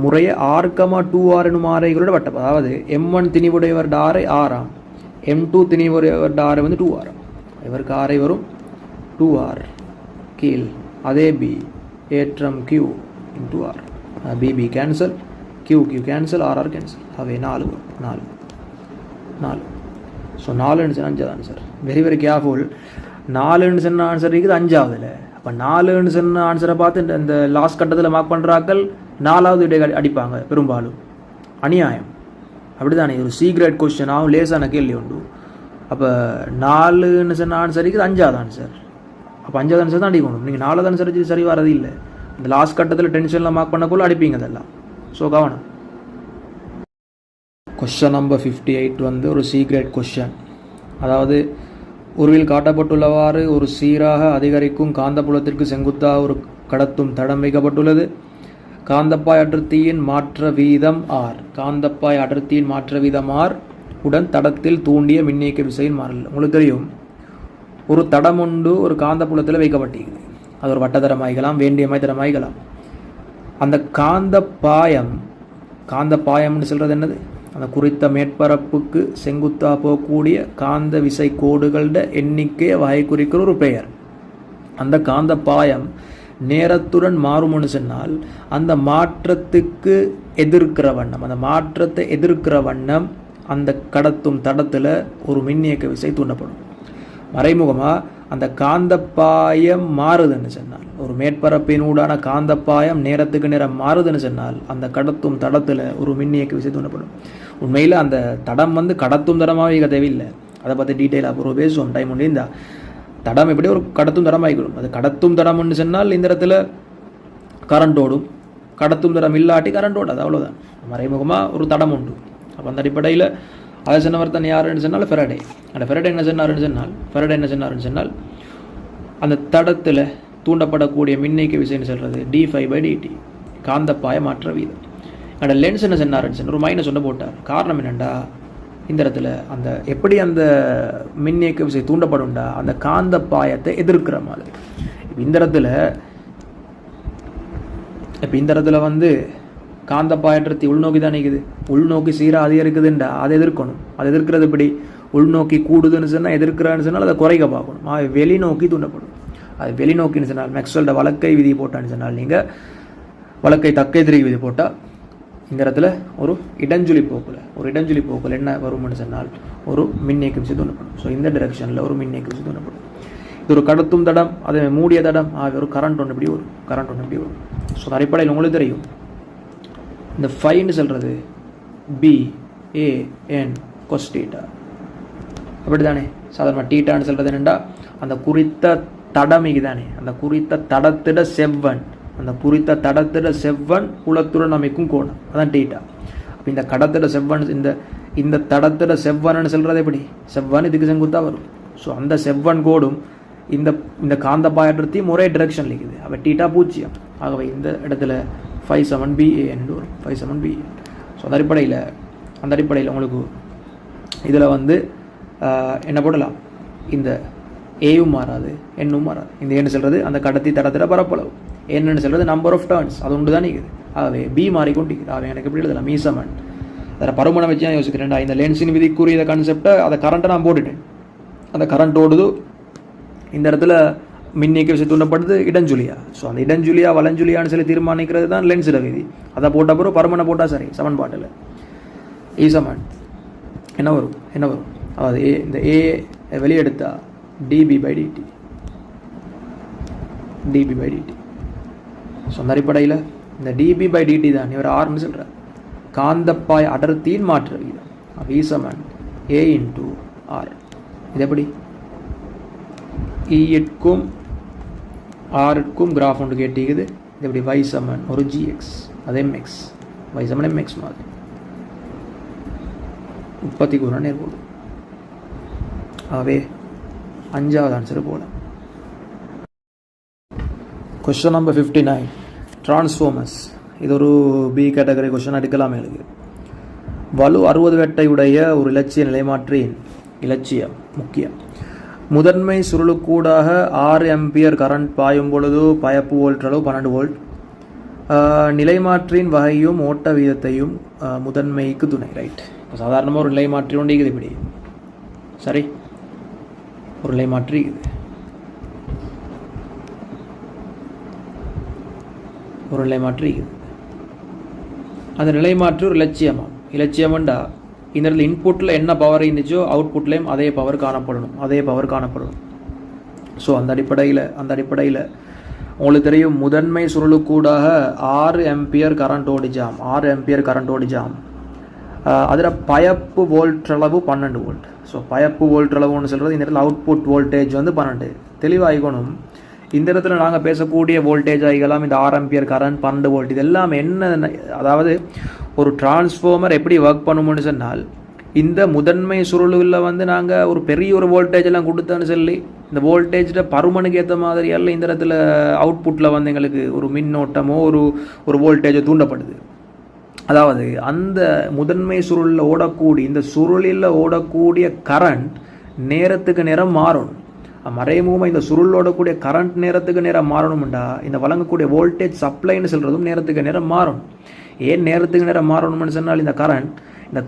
முறையே R,2R எனும் ஆரைகளோட வட்டம். அதாவது M1 திணிவுடையவர்ட RI R, M2 திணிவுடையவர்ட RI 2R. இவருக்கு RI வரும் 2R கீழ் அதே B ஏற்றம் Q into R. B B cancel, Q cancel, R R cancel. அவை 4 4. ஸோ 4ன்னு சொன்னால் 5வது ஆன்சர். Very very careful. 4ன்னு சொன்ன ஆன்சர் இருக்குது 5வதுல. அப்போ 4ன்னு சொன்ன ஆன்சரை பார்த்து இந்த லாஸ்ட் கட்டத்தில் மார்க் பண்ணுறாக்கள் 4வது விடை அடிப்பாங்க பெரும்பாலும். அநியாயம் அப்படி தானே. ஒரு சி கிரேட் கொஸ்டின் ஆகும், லேசான கேள்வி உண்டு. அப்போ 4ன்னு சொன்ன ஆன்சர் இருக்குது 5வது ஆன்சர். அப்போ 5வது ஆன்சர் தான் அடிக்கணும். நீங்கள் 4வது ஆன்சர் சரி வரது இல்லை. இந்த லாஸ்ட் கட்டத்தில் டென்ஷனில் மார்க் பண்ணக்குள்ள அடிப்பீங்க அதெல்லாம். ஸோ கவனம். கொஸ்டின் நம்பர் 58 வந்து ஒரு சி கிரேட் கொஸ்டின். அதாவது உருவில் காட்டப்பட்டுள்ளவாறு ஒரு சீராக அதிகரிக்கும் காந்தப்புலத்திற்கு செங்குத்தாக ஒரு கடத்தும் தடம் வைக்கப்பட்டுள்ளது. காந்தப்பாய் அடர்த்தியின் மாற்ற வீதம் ஆர். காந்தப்பாய் அடர்த்தியின் மாற்ற வீதம் ஆர் உடன் தடத்தில் தூண்டிய மின்னியக்க விசையின் மாறல். உங்களுக்கு தெரியும், ஒரு தடம் உண்டு ஒரு காந்தப்புலத்தில் வைக்கப்பட்டிருக்குது. அது ஒரு வட்டத்தரமாய்க்கலாம், வேண்டிய மைத்தரமாய்க்கலாம். அந்த காந்தப்பாயம்னு சொல்கிறது என்னது? அந்த குறித்த மேற்பரப்புக்கு செங்குத்தாக போகக்கூடிய காந்த விசை கோடுகளோட எண்ணிக்கையை வகை குறிக்கிற ஒரு பெயர். அந்த காந்தப்பாயம் நேரத்துடன் மாறும்னு சொன்னால் அந்த மாற்றத்துக்கு எதிர்க்கிற வண்ணம், அந்த மாற்றத்தை எதிர்க்கிற வண்ணம் அந்த கடத்தும் தடத்தில் ஒரு மின்னியக்க விசை தூண்டப்படும். மறைமுகமாக அந்த காந்தப்பாயம் மாறுதுன்னு சொன்னால், ஒரு மேற்பரப்பினூடான காந்தப்பாயம் நேரத்துக்கு நேரம் மாறுதுன்னு சொன்னால் அந்த கடத்தும் தடத்தில் ஒரு மின்னியக்க விசை தூண்டப்படும். உண்மையில் அந்த தடம் வந்து கடத்தும் தடமாகவே தேவையில்லை. அதை பற்றி டீட்டெயிலாக அப்புறம் பேசுவோம் டைம் உண்டு. இந்த தடம் எப்படி ஒரு கடத்தும் தடம் ஆகிக்கணும். அது கடத்தும் தடம்னு சொன்னால் இந்த இடத்துல கரண்ட் ஓடும், கடத்தும் தடம் இல்லாட்டி கரண்ட் ஓடாது, அவ்வளோதான். மறைமுகமாக ஒரு தடம் உண்டு. அப்போ அந்த அடிப்படையில் அதை சொன்னவர் தான் யாருன்னு சொன்னால் ஃபெரடே. அந்த ஃபெரடே என்ன சொன்னாருன்னு சொன்னால் அந்த தடத்தில் தூண்டப்படக்கூடிய மின்னியக்க விசைன்னு சொல்கிறது d∅dt, காந்தப்பாய மாற்ற வீதம். அந்த லென்ஸ் என்ன சொன்னாருன்னு சொன்னால் ஒரு மைனஸ் ஒன்று போட்டார். காரணம் என்னென்னா, இந்த இடத்துல அந்த எப்படி அந்த மின்னியக்க விசை தூண்டப்படும்டா அந்த காந்தப்பாயத்தை எதிர்க்கிற மாதிரி. இப்போ இந்த இடத்துல வந்து காந்தப்பாயற்றத்தி உள்நோக்கி தான் நிற்குது. உள்நோக்கி சீராக அதிகரிக்குதுண்டா அதை எதிர்க்கணும். அதை எதிர்க்கிறது எப்படி? உள்நோக்கி கூடுதுன்னு சொன்னால் எதிர்க்கிறான்னு சொன்னால் அதை குறைக்க பார்க்கணும். வெளிநோக்கி தூண்டப்படும். அது வெளிநோக்கின்னு சொன்னால் மேக்ஸ்வெல்ட வழக்கை விதி போட்டான்னு சொன்னால் நீங்கள் வழக்கை தக்கை திருகி விதி போட்டால் இந்த இடத்துல ஒரு இடஞ்சுழி போக்கில் என்ன வரும்னு சொன்னால் ஒரு மின்னியக்க விசை தூண்டப்படும். ஸோ இந்த டிரெக்ஷனில் ஒரு மின்னியக்க விசை தூண்டப்படும். இது ஒரு கடத்தும் தடம், அது மூடிய தடம், ஒரு கரண்ட் ஒன்று இப்படி வரும். ஸோ அடிப்படையில் உங்களுக்கு தெரியும், இந்த ஃபைன்னு சொல்கிறது BAN cos θ. அப்படி தானே. சாதாரண டீட்டான்னு சொல்கிறது என்னென்னா அந்த குறித்த தடமிக்கு தானே, அந்த குறித்த தடத்திட செவ்வன் புலத்துடன் அமைக்கும் கோணம், அதான் டீட்டா. அப்போ இந்த கடத்திட செவ்வன் இந்த தடத்திட செவ்வன்னு சொல்கிறது எப்படி? செவ்வன் இதுக்கு செங்குத்தாக வரும். ஸோ அந்த செவ்வன் கோடும் இந்த காந்தப்பாயத்தையும் ஒரே டிரெக்ஷன் இருக்குது. அப்போ டீட்டா 0. ஆகவே இந்த இடத்துல 5/7BAN வரும். 5/7BAN. ஸோ அந்த அடிப்படையில் உங்களுக்கு இதில் வந்து என்ன போடலாம்? இந்த ஏயும் மாறாது, எண்ணும் மாறாது. இந்த ஏன்னு சொல்கிறது அந்த கடத்தி தடத்திட பரப்பளவு, என்னன்னு சொல்கிறது நம்பர் ஆஃப் டர்ன்ஸ், அது ஒன்று தான் நிற்குது. ஆகவே பி மாறிக்கொண்டிருக்குது. ஆகவே எனக்கு எப்படி எழுதலாம்? மீசமன். அதில் பருமனை வச்சு தான் யோசிக்கிறேன். இந்த லென்ஸின் விதிக்குரிய இந்த கான்செப்டை அதை கரண்ட்டை நான் போட்டுட்டேன். அந்த கரண்ட் ஓடுது, இந்த இடத்துல மின்னியக்க விசை தூண்டப்படுது இடஞ்சுழியா. ஸோ அந்த இடஞ்சுழியா வலஞ்சுழியான்னு சொல்லி தீர்மானிக்கிறது தான் லென்ஸிட விதி. அதை போட்ட பிறகு பருமனை போட்டால் சரி. சமன்பாட்டில் ஈசமன் என்ன வரும்? அதாவது இந்த ஏ வெளியெடுத்தா dB/dt. ஸோ அந்த அடிப்படையில் இந்த dB/dt தான் இவர் ஆர்னு சொல்கிறார். காந்தப்பாய் அடர்த்தியின் மாற்ற விகிதம். ஈசமன் A × R. இது எப்படி? E-க்கும் R-க்கும் கிராஃப் ஒன்று கேட்டிக்குது. இது எப்படி? y சமன் ஒரு gx, அது mx, y சமன் mx மாதிரி உற்பத்திக்கு ஒரு நேர்கோடு. ஆகவே 5வது ஆன்சர் போல. Question number 59 transformers. இது ஒரு பி கேட்டகரி கொஸ்டின் எடுக்கலாமே. எனக்கு வலு 60 வெட்டை உடைய ஒரு இலட்சிய நிலைமாற்றியின் இலட்சியம் முக்கியம். முதன்மை சுருளுக்கூடாக 6 ஆம்பியர் கரண்ட் பாயும் பொழுது பயப்பு வோல்ட் அளவு 12 வோல்ட். நிலைமாற்றியின் வகையும் ஓட்ட வீதத்தையும் முதன்மைக்கு துணை. ரைட். இப்போ சாதாரணமாக ஒரு நிலைமாற்றி ஒன்று இருக்குது. இப்படி சரி, ஒரு நிலைமாற்றி இருக்குது. அந்த நிலைமாற்றி ஒரு இலட்சியமாகும். இலட்சியம்ண்டா இந்த இடத்துல இன்புட்டில் என்ன பவர் இருந்துச்சோ அவுட்புட்லேயும் அதே பவர் காணப்படணும். ஸோ அந்த அடிப்படையில் உங்களுக்கு தெரியும், முதன்மை சுருளுக்கூடாக 6 ஆம்பியர் கரண்ட் ஓடிச்சாம். அதில் பயப்பு வோல்ட் அளவு 12 வோல்ட். ஸோ பயப்பு வோல்ட் அளவுன்னு சொல்கிறது இந்த இடத்துல அவுட்புட் வோல்டேஜ் வந்து 12. தெளிவாகிக்கணும், இந்த இடத்துல நாங்கள் பேசக்கூடிய வோல்டேஜ் ஆகிக்கலாம் இந்த 6 ஆம்பியர் கரண்ட் 12 வோல்ட் இது எல்லாம் என்ன, அதாவது ஒரு டிரான்ஸ்ஃபார்மர் எப்படி ஒர்க் பண்ணும்னு சொன்னால், இந்த முதன்மை சுருளில் வந்து நாங்கள் ஒரு பெரிய ஒரு வோல்டேஜ் எல்லாம் கொடுத்தோன்னு சொல்லி இந்த வோல்டேஜில் பருமனுக்கு ஏற்ற மாதிரி எல்லாம் இந்த இடத்துல அவுட்புட்டில் வந்து எங்களுக்கு ஒரு மின்னோட்டமோ ஒரு வோல்டேஜோ தூண்டப்படுது. அதாவது அந்த முதன்மை சுருளில் இந்த சுருளில் ஓடக்கூடிய கரண்ட் நேரத்துக்கு நேரம் மாறணும். மறைமுகமாக இந்த சுருள் ஓடக்கூடிய கரண்ட் நேரத்துக்கு நேரம் மாறணும்டா இந்த வழங்கக்கூடிய வோல்டேஜ் சப்ளைன்னு சொல்கிறதும் நேரத்துக்கு நேரம் மாறணும். ஏன் நேரத்துக்கு நேரம் மாறணும்னு சொன்னால், இந்த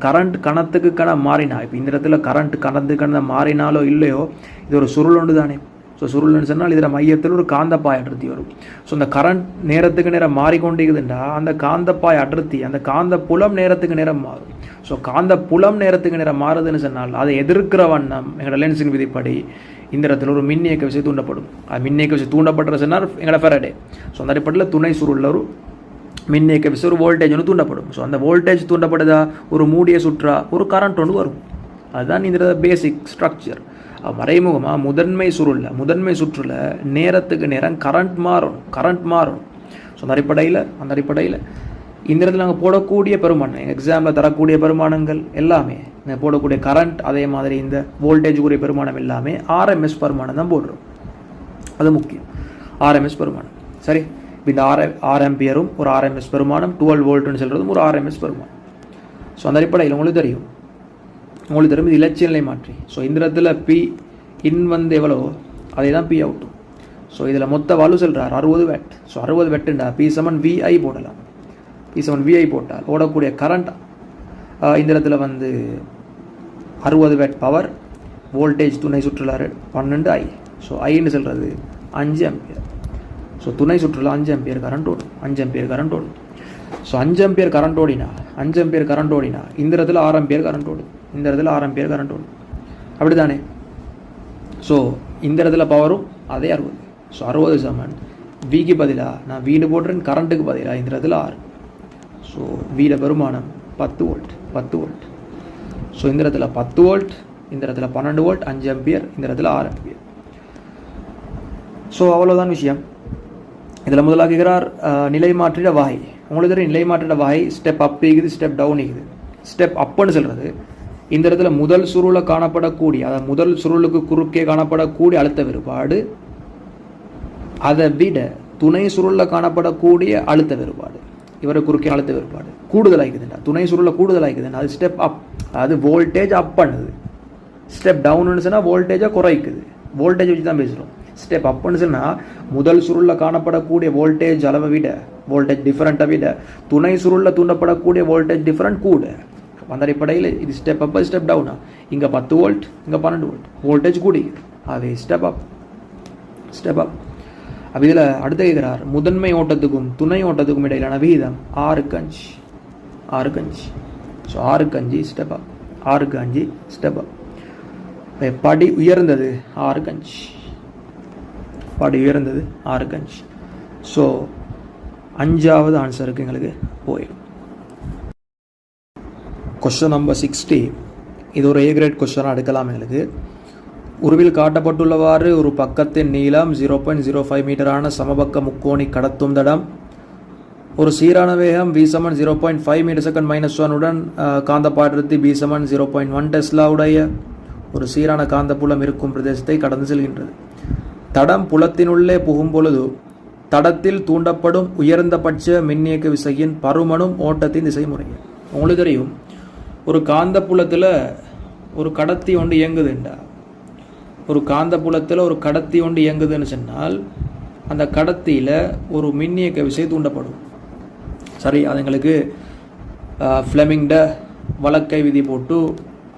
கரண்ட் கணத்துக்கு மாறினா, இப்போ இந்த இடத்துல கரண்ட் கணத்துக்கு மாறினாலோ இல்லையோ இது ஒரு சுருள் ஒன்று தானே. ஸோ சுருள்னு சொன்னால் இதில் மையத்தில் ஒரு காந்தப்பாய் அடர்த்தி வரும். ஸோ இந்த கரண்ட் நேரத்துக்கு நேரம் மாறிக்கொண்டிருக்குதுண்டா அந்த காந்தப்பாய் அடர்த்தி, அந்த காந்த புலம் நேரத்துக்கு நேரம் மாறும். ஸோ காந்த புலம் நேரத்துக்கு நேரம் மாறுதுன்னு சொன்னால் அதை எதிர்க்கிற வண்ணம் எங்களோட லென்ஸின் விதிப்படி இந்த இடத்துல ஒரு மின்னியக்க விசை தூண்டப்படும். மின்னியக்க விசை தூண்டப்பட்ட சொன்னால் எங்களோட ஃபெரடே. ஸோ அந்த அடிப்படையில் துணை சுருளில் ஒரு மின்னியக்க விசை ஒரு வோல்டேஜ் ஒன்று தூண்டப்படும். ஸோ அந்த வோல்டேஜ் தூண்டப்படுதா ஒரு மூடிய சுற்றா ஒரு கரண்ட் ஒன்று வரும். அதுதான் இந்த பேசிக் ஸ்ட்ரக்சர். மறைமுகமாக முதன்மை சுற்றுல நேரத்துக்கு நேரம் கரண்ட் மாறும். ஸோ அந்த அடிப்படையில் இந்த இடத்துல நாங்கள் போடக்கூடிய பெருமானம், எக்ஸாம்பிள் தரக்கூடிய பெருமானங்கள் எல்லாமே போடக்கூடிய கரண்ட், அதே மாதிரி இந்த வோல்டேஜுக்குரிய பெருமானம் எல்லாமே ஆர்எம்எஸ் பெருமானம் தான் போடுறோம். அது முக்கியம், ஆர்எம்எஸ் பெருமானம். சரி, இந்த 6 ஆம்பியரும் ஒரு ஆர்எம்எஸ் பெருமானம், 12 வோல்ட்னு சொல்கிறதும் ஒரு ஆர்எம்எஸ் பெருமானம். ஸோ அந்த அடிப்படையில் உங்களுக்கு தெரியும் இது இலட்சிய நிலை மாற்றி. ஸோ இந்த இடத்துல பி இன் வந்து எவ்வளவோ அதே தான் பி அவுட்டும். ஸோ இதில் மொத்த வலு சொல்கிறார் 60 வாட். ஸோ 60 வாட்டுண்டா P7 VI போடலாம். P7 VI போட்டால் ஓடக்கூடிய கரண்ட் இந்த இடத்துல வந்து 60 வாட் பவர், வோல்டேஜ் துணை சுற்றுலா 12I. ஸோ ஐன்னு சொல்கிறது 5 ஆம்பியர். ஸோ துணை சுற்றுலா 5 ஆம்பியர் கரண்ட் ஓடும். ஸோ 5 ஆம்பியர் கரண்ட் ஓடினா இந்த இடத்துல 6 ஆம்பியர் கரண்ட் ஓடும். அப்படி தானே? ஸோ இந்த இடத்துல பவரும் அதே 60. ஸோ 60 சமன் விக்கு பதிலாக நான் வீடு போடுறேன், கரண்ட்டுக்கு பதிலாக இந்த இடத்துல 6. ஸோ வீட பெருமானம் 10 வோல்ட். ஸோ இந்த இடத்துல 10 வோல்ட், இந்த இடத்துல 12 வோல்ட், 5 ஆம்பியர், இந்த இடத்துல 6 ஆம்பியர். ஸோ அவ்வளோதான் விஷயம். இதில் முதலாக்குகிறார் நிலை மாற்றிட வகை. உங்களுக்கு தெரியும் நிலை மாற்றிட வகை ஸ்டெப் அப் இருக்குது, ஸ்டெப் டவுன் இருக்குது. ஸ்டெப் அப்புன்னு சொல்கிறது இந்த இடத்துல முதல் சுருளில் காணப்படக்கூடிய, அதாவது முதல் சுருளுக்கு குறுக்கே காணப்படக்கூடிய அழுத்த வேறுபாடு, அதை விட துணை சுருளில் காணப்படக்கூடிய அழுத்த வேறுபாடு, இவரை குறுக்கே அழுத்த வேறுபாடு கூடுதலாகிக்குதுண்டா, துணை சுருளில் கூடுதலாகிக்குதுன்னா அது ஸ்டெப் அப். அது வோல்டேஜ் அப் பண்ணுது. ஸ்டெப் டவுன்னு சொன்னால் வோல்டேஜை குறைக்குது. வோல்டேஜ் வச்சு தான் பேசுகிறோம். ஸ்டெப் அப்னு சொன்னால் முதல் சுருளில் காணப்படக்கூடிய வோல்டேஜ் அளவை விட, வோல்டேஜ் டிஃபரெண்ட்டை விட துணை சுருளில் தூண்டப்படக்கூடிய வோல்டேஜ் டிஃபரெண்ட் கூட. அந்த அடிப்படையில் இது ஸ்டெப் அப் ஸ்டெப் டவுனா. இங்கே 10 வோல்ட், இங்கே 12 வோல்ட், வோல்டேஜ் கூடி. அது ஸ்டெப் அப். அப்போ இதில் அடுத்து கேட்குறார், முதன்மை ஓட்டத்துக்கும் துணை ஓட்டத்துக்கும் இடையிலான விகிதம் 6க்கு 5. ஸோ 6க்கு 5 ஸ்டெப் அப், 6க்கு 5 ஸ்டெப் அப். படி உயர்ந்தது 6க்கு 5. ஸோ 5வது ஆன்சருக்கு எங்களுக்கு போயிடும். Question number 60. இது ஒரு A கிரேட் கொஸ்டினாக எடுக்கலாம். எங்களுக்கு உருவில் காட்டப்பட்டுள்ளவாறு ஒரு பக்கத்தின் நீளம் 0.05 மீட்டரான சமபக்க முக்கோணி கடத்தும் தடம் ஒரு சீரான வேகம் V= 0.5 மீட்டர்/(-1) உடன் காந்தப்பாடர்த்தி B= 0.1 டெஸ்லா உடைய ஒரு சீரான காந்தப்புலம் இருக்கும் பிரதேசத்தை கடந்து செல்கின்றது. தடம் புலத்தினுள்ளே புகும் பொழுது தடத்தில் தூண்டப்படும் உயர்ந்தபட்ச மின்னியக்க விசையின் பருமனும் ஓட்டத்தின் திசை முறையை. உங்களுக்கு தெரியும், ஒரு காந்தப்புலத்தில் ஒரு கடத்தி ஒன்று இயங்குதுண்டா, ஒரு கடத்தி ஒன்று இயங்குதுன்னு சொன்னால் அந்த கடத்தியில் ஒரு மின்னியக்க விசை தூண்டப்படும். சரி, அது எங்களுக்கு ஃப்ளெமிங்ட வழக்கை விதி போட்டு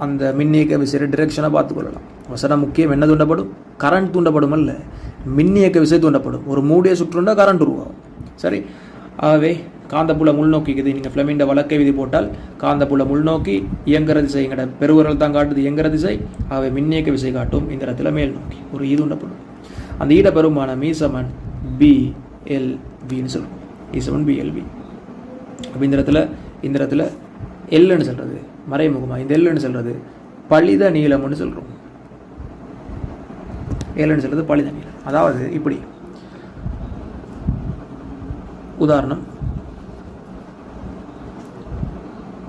அந்த மின்னியக்க விசையோட டிரெக்ஷனை பார்த்துக்கொள்ளலாம். அவசரம் முக்கியம் என்ன தூண்டப்படும்? கரண்ட் தூண்டப்படும் அல்ல, மின்னியக்க விசை தூண்டப்படும். ஒரு மூடிய சுற்றுண்டா கரண்ட் உருவாகும். சரி, ஆகவே காந்தப்புலம் உள்நோக்கிக்குது. நீங்கள் ஃப்ளெமிண்ட வழக்கை விதி போட்டால் காந்தப்புலம் உள்நோக்கி இயங்குற திசை எங்கட பெருவிரல் தான் காட்டுது இயங்குற திசை. ஆகவே மின்னியக்க விசை காட்டும் இந்த இடத்துல மேல் நோக்கி ஒரு ஈது உண்டப்படும். அந்த ஈட பெருமானம் ஈசமன் BLVன்னு சொல்லுவோம். ஈசமன் BLV. அப்போ இந்த இடத்துல எல்லுன்னு சொல்கிறது மறைமுகமாக, இந்த எல்லுன்னு சொல்கிறது பளித நீளம்னு சொல்கிறோம். எல்லுன்னு சொல்கிறது பளித நீளம். அதாவது இப்படி உதாரணம்,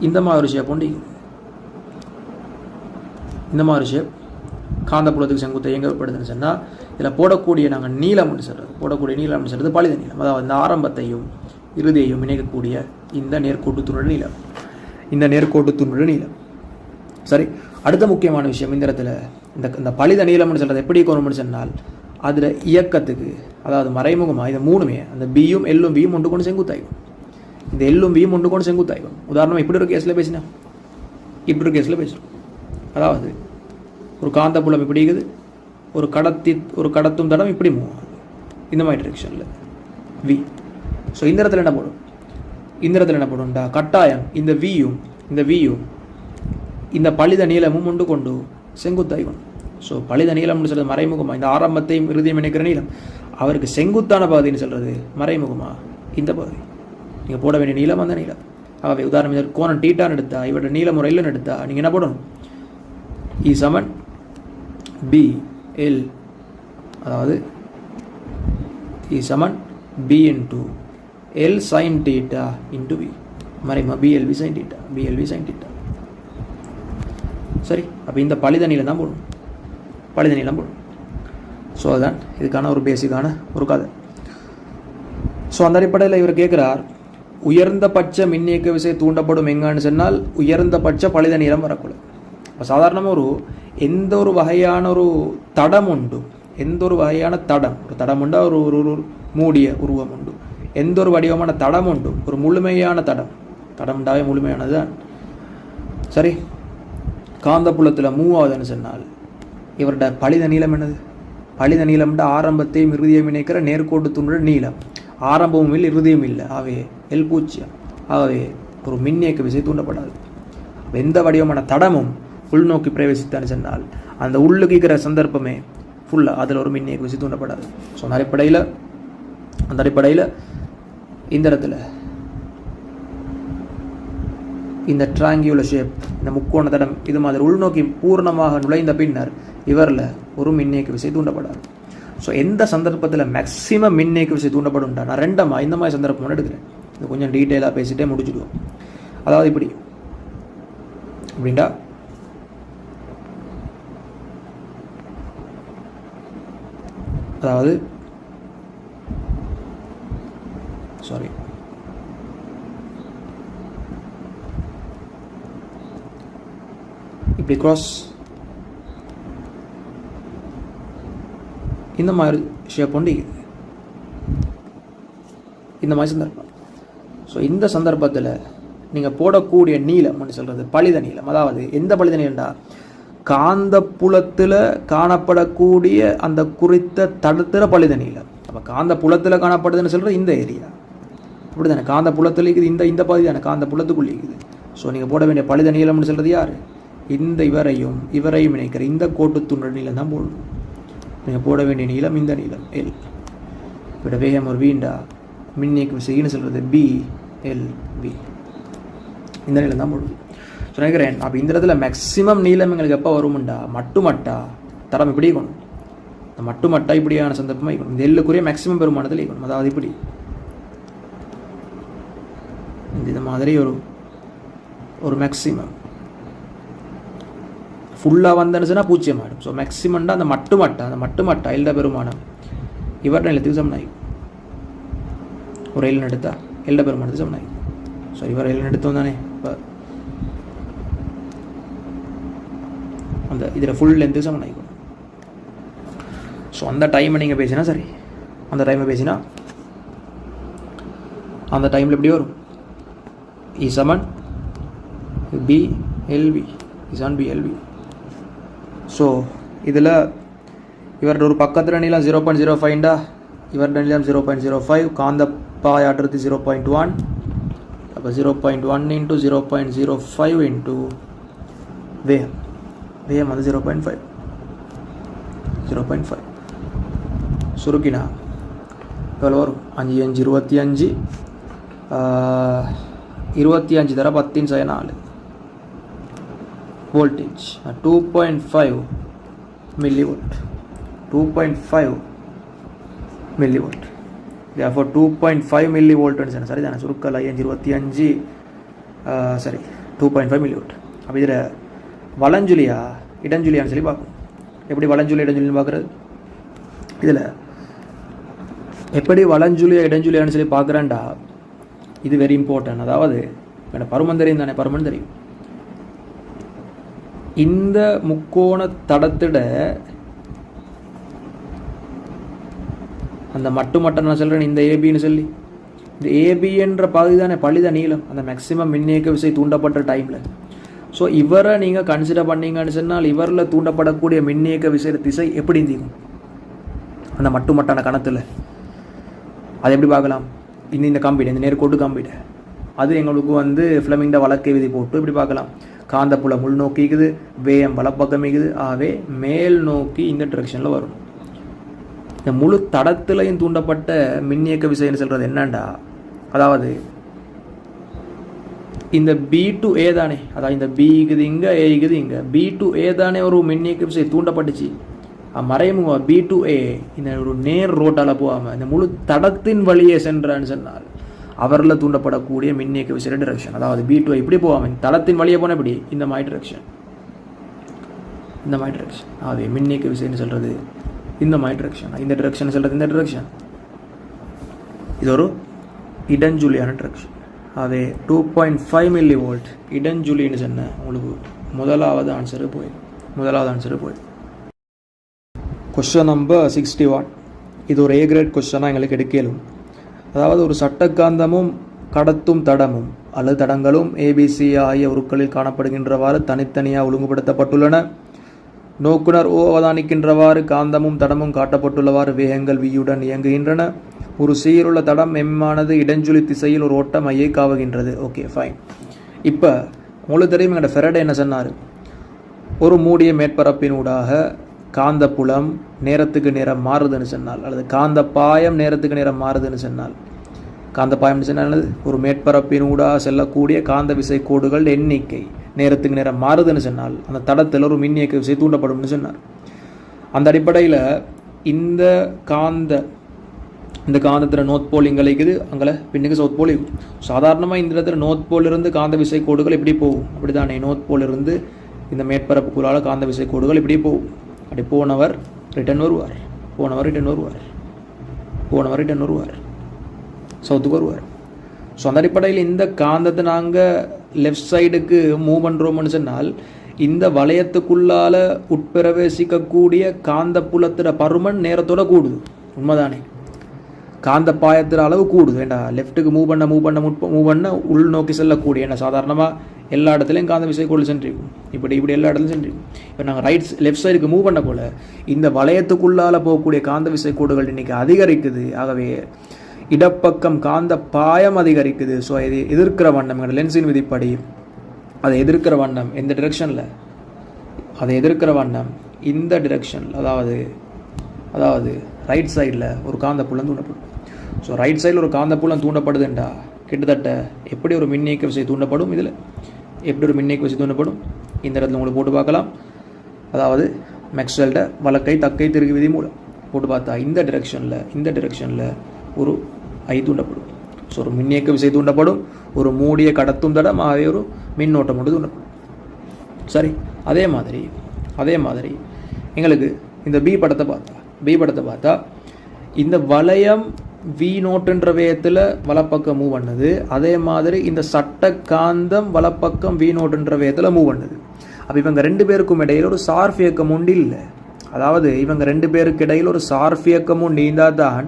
இந்த மாதிரி ஷேப் உண்டு. இந்த மாதிரி ஷேப் காந்தப்புலத்துக்கு செங்குத்தை இயங்கப்படுதுன்னு சொன்னால் இதில் போடக்கூடிய நாங்கள் நீளம்னு சொல்கிறது, போடக்கூடிய நீளம்னு சொல்கிறது பளித நீளம். அதாவது இந்த ஆரம்பத்தையும் இறுதியையும் இணைக்கக்கூடிய இந்த நேர்கோட்டு துணுட நீளம், இந்த நேர்கோட்டு துணுட நீளம். சரி, அடுத்த முக்கியமான விஷயம் இந்த இடத்துல இந்த பளித நீளம்னு சொல்கிறது எப்படி இருக்கணும்னு சொன்னால் அதில் இயக்கத்துக்கு, அதாவது மறைமுகமாக இது மூணுமே அந்த பியும் எல்லும் வியும் ஒன்று கொண்டு செங்குத்தாய்க்கும். இந்த எல்லும் வியும் ஒன்று கொண்டு செங்குத்தாய்க்கும். உதாரணம் இப்படி ஒரு கேஸில் பேசினா, இப்படி ஒரு கேஸில் பேசுகிறோம். அதாவது ஒரு காந்தப்புலம் இப்படி இருக்குது, ஒரு கடத்தும் தடம் இப்படி மூவ் ஆகுது இந்த மாதிரி டிரெக்ஷனில் வி. ஸோ இந்த இடத்துல என்ன போடும்டா கட்டாயம் இந்த வியும் இந்த பளித நீளமும் ஒன்று கொண்டு செங்குத்தாய்க்கும். ஸோ பளித நீளம்னு சொல்கிறது மறைமுகமாக இந்த ஆரம்பத்தையும் இறுதியும் இணைக்கிற நீளம். அவருக்கு செங்குத்தான பகுதின்னு சொல்கிறது மறைமுகமாக இந்த பகுதி. நீங்கள் போட வேண்டிய நீளம் அந்த நீளம். ஆகவே உதாரணம் இதற்கு கோணம் டீட்டான்னு எடுத்தா இவரோட நீளம் ஒரு இல்லைன்னு எடுத்தா நீங்கள் என்ன போடணும்? இ சமன் BL, அதாவது இ சமன் B into L sin theta into V. மறைமுக BLV sin theta. சரி, அப்போ இந்த பளித நீளம் தான் போடணும், பளித நீளம் போடணும். ஸோ அதுதான் இதுக்கான ஒரு பேசிக்கான ஒரு கதை. ஸோ அந்த அடிப்படையில் இவர் கேட்குறார், உயர்ந்தபட்ச மின்னியக்க விசை தூண்டப்படும் எங்கன்னு சொன்னால் உயர்ந்தபட்ச பளித நீளம் வரக்கூடாது. இப்போ சாதாரணமாக எந்த ஒரு வகையான ஒரு தடம் உண்டு, எந்த ஒரு வகையான தடம், ஒரு தடம் உண்டா ஒரு மூடிய உருவம் உண்டு, எந்த ஒரு வடிவமான தடம் உண்டு, ஒரு முழுமையான தடம் உண்டாவே முழுமையானது தான். சரி, காந்தப்புலத்தில் மூவ் ஆகுதுன்னு சொன்னால் இவரோட பளித நீளம் என்னது? பளித நீளம்ன்ற ஆரம்பத்தையும் இறுதியையும் இணைக்கிற நேர்கோட்டு துணுட நீளம். ஆரம்பமும் இல்லை இறுதியும் இல்லை, ஆகவே எல் பூஜ்ஜியம். ஆகவே ஒரு மின்னியக்க விசை தூண்டப்படாது. எந்த வடிவமான தடமும் உள்நோக்கி பிரவேசித்தான்னு சொன்னால் அந்த உள்ளுக்கு இருக்கிற சந்தர்ப்பமே ஃபுல்லாக அதில் ஒரு மின்னியக்க விசை தூண்டப்படாது. ஸோ அந்த அடிப்படையில் இந்த இடத்துல இந்த ட்ராங்கியுலர் ஷேப், இந்த முக்கோண தடம் இது மாதிரி உள்நோக்கி பூர்ணமாக நுழைந்த பின்னர் இவரில் ஒரு மின்னியக்க விசை தூண்டப்படாது. ஸோ எந்த சந்தர்ப்பத்தில் மேக்ஸிமம் மின்னியக்க விசை தூண்டப்படும்டா நான் இந்த மாதிரி சந்தர்ப்பம் எடுக்கிறேன். இது கொஞ்சம் டீட்டெயிலாக பேசிகிட்டே முடிச்சுடுவோம். அதாவது இப்படி அப்படின்டா அதாவது இப்படி க்ராஸ் இந்த மாதிரி ஷேப் உண்டு, இந்த மாதிரி சந்தர்ப்பம். ஸோ இந்த சந்தர்ப்பத்தில் நீங்கள் போடக்கூடிய நீளம்னு சொல்கிறது பளித நீளம். அதாவது எந்த பளித நீளம்டா காந்த புலத்தில் காணப்படக்கூடிய அந்த குறித்த தடத்திர பளித நீளம். அப்போ காந்த புலத்தில் காணப்படுதுன்னு சொல்கிறது இந்த ஏரியா அப்படி தானே, காந்த புலத்தில் இருக்குது இந்த பகுதி தானே காந்த புலத்துக்குள்ளே இருக்குது. ஸோ நீங்கள் போட வேண்டிய பளித நீளம்னு சொல்கிறது யார்? இந்த இவரையும் இணைக்கிற இந்த கோட்டு துண்ட நீளம் தான் போடணும். நீங்கள் போட வேண்டிய நீளம் இந்த நீளம் எல். இப்போட வேகம் ஒரு வீண்டா மின்னியக்கு விசைன்னு சொல்கிறது BLV, இந்த நீளம் தான் போடுது. ஸோ நினைக்கிறேன். அப்போ இந்த இடத்துல மேக்ஸிமம் நீளம் எங்களுக்கு எப்போ வரும்டா மட்டுமட்டா தரம் இப்படி இருக்கணும். இந்த மட்டுமட்டா இப்படியான சந்தர்ப்பமாக இருக்கணும். இந்த எல்லுக்குரிய மேக்ஸிமம் பெருமானத்தில் இருக்கணும். அதாவது இப்படி இந்த மாதிரி ஒரு மேக்ஸிமம் ஃபுல்லாக வந்தனுச்சுன்னா பூஜ்ஜியம் ஆகிடும். ஸோ மேக்ஸிமம்டா அந்த மட்டுமட்டா எல்ட பெருமானம் இவர்ட நிலத்துக்கு சமனாகி ஒரு எல்னு எடுத்தா எல்ட பெருமானத்துக்கு சமனாகி. ஸோ இவர் எல்னு எடுத்தோம் தானே. இப்போ அந்த இதில் ஃபுல் லென்த்துக்கு சமனாகிக்கும். ஸோ அந்த டைமை நீங்கள் பேசினா சரி, அந்த டைமை பேசினா அந்த டைமில் எப்படி வரும்? இ சமன் BLV BLV. ஸோ இதில் இவரோட ஒரு பக்கத்தில் நீளம் 0.05டா, இவரோட நீளம் 0.05, காந்த பாயாட்டுறது 0.1, அப்போ 0.1 இன்ட்டு 0.05 இன்ட்டு வேகம் வந்து 0.5 சுருக்கினா எவ்வளோ வரும் 5 5 25 25 தர 10 4 வோல்டேஜ் 2.5 மில்லிவோல்ட் 2.5 மில்லிவோல்ட் therefore 2.5 மில்லிவோல்ட்னு சொன்ன சரி தானே சுருக்கல் 5 25 சரி 2.5 மில்லிவோல்ட். அப்போ இதில் வலஞ்சுலியா இடஞ்சுலியான்னு சொல்லி பார்க்கணும். எப்படி வலஞ்சுலி இடஞ்சுலின்னு பார்க்குறது? இதில் எப்படி வலஞ்சுலியா இடஞ்சுலியான்னு சொல்லி பார்க்குறேன்டா இது வெரி இம்பார்ட்டன்ட். அதாவது எனக்கு பருமன் தெரியும் தானே, பருமன் தெரியும். இந்த முக்கோண தடத்திட அந்த மட்டும் நான் சொல்கிறேன் இந்த ஏபின்னு சொல்லி, இந்த ஏபி என்ற பகுதி தானே பழித நீளம், அந்த மேக்சிமம் மின்னியக்க விசை தூண்டப்பட்ட டைமில். ஸோ இவரை நீங்கள் கன்சிடர் பண்ணீங்கன்னு சொன்னால் இவரில் தூண்டப்படக்கூடிய மின்னியக்க விசையோட திசை எப்படி இருந்தீங்க அந்த மட்டுமட்டான கணத்தில்? அது எப்படி பார்க்கலாம்? இந்த கம்பிட இந்த நேர்கோட்டு கம்பிட அது எங்களுக்கு ஃப்ளெமிங் வழக்கை விதி போட்டு இப்படி பார்க்கலாம். காந்தப்புலம் உள்நோக்கிக்குது, வேயம் வலப்பக்கம் இருக்குது, ஆகவே மேல் நோக்கி இந்த டிரெக்ஷனில் வரும். இந்த முழு தடத்திலையும் தூண்டப்பட்ட மின்னியக்க விசைன்னு சொல்கிறது என்னண்டா, அதாவது இந்த பி டு ஏ தானே, அதாவது இந்த பி இருக்குது இங்கே, ஏ இருக்குது இங்கே, பி டு ஏ தானே ஒரு மின்னியக்க விசை தூண்டப்பட்டுச்சு. மறைமுக பி டு ஏ இந்த ஒரு நேர் ரோட்டால் போகாமல் இந்த முழு தடத்தின் வழியே சென்றான்னு சொன்னால் அவரில் தூண்டப்படக்கூடிய மின்னியக்க விசையோட டிரெக்ஷன், அதாவது பி டு ஏ இப்படி போகாமல் தடத்தின் வழியே போனால் இப்படி இந்த மாதிரி டிரெக்ஷன், இந்த மாதிரி டிரெக்ஷன். ஆகவே மின்னியக்க விசைன்னு சொல்கிறது இந்த மாதிரி டிரெக்ஷன், இந்த டிரெக்ஷன் சொல்கிறது இந்த டிரெக்ஷன். இது ஒரு இடஞ்சுலியான டிரெக்ஷன். ஆகவே 2.5 மில்லி வோல்ட் இடஞ்சுலின்னு சொன்ன உங்களுக்கு முதலாவது ஆன்சரு போயிடும். Question number 61. இது ஒரு ஏ கிரேட் கொஸ்டினாக எங்களுக்கு எடுக்கலும். அதாவது ஒரு சட்டக்காந்தமும் கடத்தும் தடமும் அல்லது தடங்களும் ஏபிசி ஆகிய உருக்களில் காணப்படுகின்றவாறு தனித்தனியாக ஒழுங்குபடுத்தப்பட்டுள்ளன. நோக்குனர் ஓ அவதானிக்கின்றவாறு காந்தமும் தடமும் காட்டப்பட்டுள்ளவாறு வேகங்கள் வியுடன் இயங்குகின்றன. ஒரு சீருள்ள தடம் எம்மானது இடஞ்சுழி திசையில் ஒரு ஓட்டம் ஐயை காவுகின்றது. Okay fine. இப்போ உங்களுக்கு தெரியும் எங்களோட ஃபெரடே என்ன சொன்னார்? ஒரு மூடிய மேற்பரப்பினூடாக காந்த புலம் நேரத்துக்கு நேரம் மாறுதுன்னு சொன்னால், அல்லது காந்த பாயம் நேரத்துக்கு நேரம் மாறுதுன்னு சொன்னால், காந்த பாயம்னு சொன்னால் ஒரு மேற்பரப்பினூடாக செல்லக்கூடிய காந்த விசை கோடுகள் எண்ணிக்கை நேரத்துக்கு நேரம் மாறுதுன்னு சொன்னால் அந்த தடத்தில் ஒரு மின்னியக்க விசை தூண்டப்படும்னு சொன்னார். அந்த அடிப்படையில் இந்த காந்தத்தில் நோர்த் போல் இங்கே இருக்குது, அங்கே பின்னுக்கு சவுத் போல் இருக்கும். சாதாரணமாக இந்த இடத்துல நோர்த் போல் இருந்து காந்த விசை கோடுகள் இப்படி போகும், அப்படி தானே? நோர்த் போல் இருந்து இந்த மேற்பரப்புக்குள்ளால் காந்த விசை கோடுகள் இப்படி போகும். அப்படி போனவர் ரிட்டர்ன் வருவார், சவுத்துக்கு வருவார். ஸோ அந்த அடிப்படையில் இந்த காந்தத்தை நாங்கள் லெஃப்ட் சைடுக்கு மூவ் பண்ணுறோம்னு சொன்னால் இந்த வளையத்துக்குள்ளால் உட்பிரவேசிக்கக்கூடிய காந்த புலத்திட பருமன் நேரத்தோட கூடுது. உண்மைதானே? காந்த பாயத்திற அளவு கூடுது. ஏண்டா லெஃப்ட்டுக்கு மூவ் பண்ண உள் நோக்கி செல்லக்கூடிய, ஏன்னா சாதாரணமாக எல்லா இடத்துலையும் காந்த விசை கோடு சென்றிருக்கும், இப்படி எல்லா இடத்துலையும் சென்றிருக்கும். இப்போ நாங்கள் லெஃப்ட் சைடுக்கு மூவ் பண்ண போல இந்த வளையத்துக்குள்ளால் போகக்கூடிய காந்த விசை கோடுகள் இன்றைக்கி அதிகரிக்குது. ஆகவே இடப்பக்கம் காந்த பாயம் அதிகரிக்குது. ஸோ இது எதிர்க்கிற வண்ணம், எங்களோட லென்ஸின் விதிப்படி அதை எதிர்க்கிற வண்ணம் எந்த டிரெக்ஷனில், அதை எதிர்க்கிற வண்ணம் இந்த டிரெக்ஷனில், அதாவது ரைட் சைடில் ஒரு காந்த புலம் தூண்டப்படும். ஸோ ரைட் சைடில் ஒரு காந்த புலம் தூண்டப்படுதுண்டா கிட்டத்தட்ட எப்படி ஒரு மின்னியக்க விசை தூண்டப்படும்? இதில் எப்படி ஒரு மின்னியக்க விசை தூண்டப்படும்? இந்த இடத்துல உங்களுக்கு போட்டு பார்க்கலாம். அதாவது மேக்ஸ்வெல்ட வலக்கை தக்கை திருகு விதி மூலம் போட்டு பார்த்தா இந்த டிரெக்ஷனில் ஒரு ஐ தூண்டப்படும். ஸோ ஒரு மின்னியக்க விசை தூண்டப்படும், ஒரு மூடிய கடத்தும் தடம், ஆகவே ஒரு மின்னோட்டம் மட்டும் தூண்டப்படும். சரி, அதே மாதிரி எங்களுக்கு இந்த பி படத்தை பார்த்தா இந்த வளையம் வி நோட்டுன்ற வேகத்தில் வலப்பக்கம் மூவ் பண்ணுது. அதே மாதிரி இந்த சட்ட காந்தம் வலப்பக்கம் வி நோட்டுன்ற வேகத்தில் மூவ் பண்ணுது. அப்போ இவங்க ரெண்டு பேருக்கும் இடையில் ஒரு சார்ஃப் இயக்கம் உண்டு இல்லை. அதாவது இவங்க ரெண்டு பேருக்கு இடையில் ஒரு சார்ஃப் இயக்கம் உண்டு இருந்தால் தான்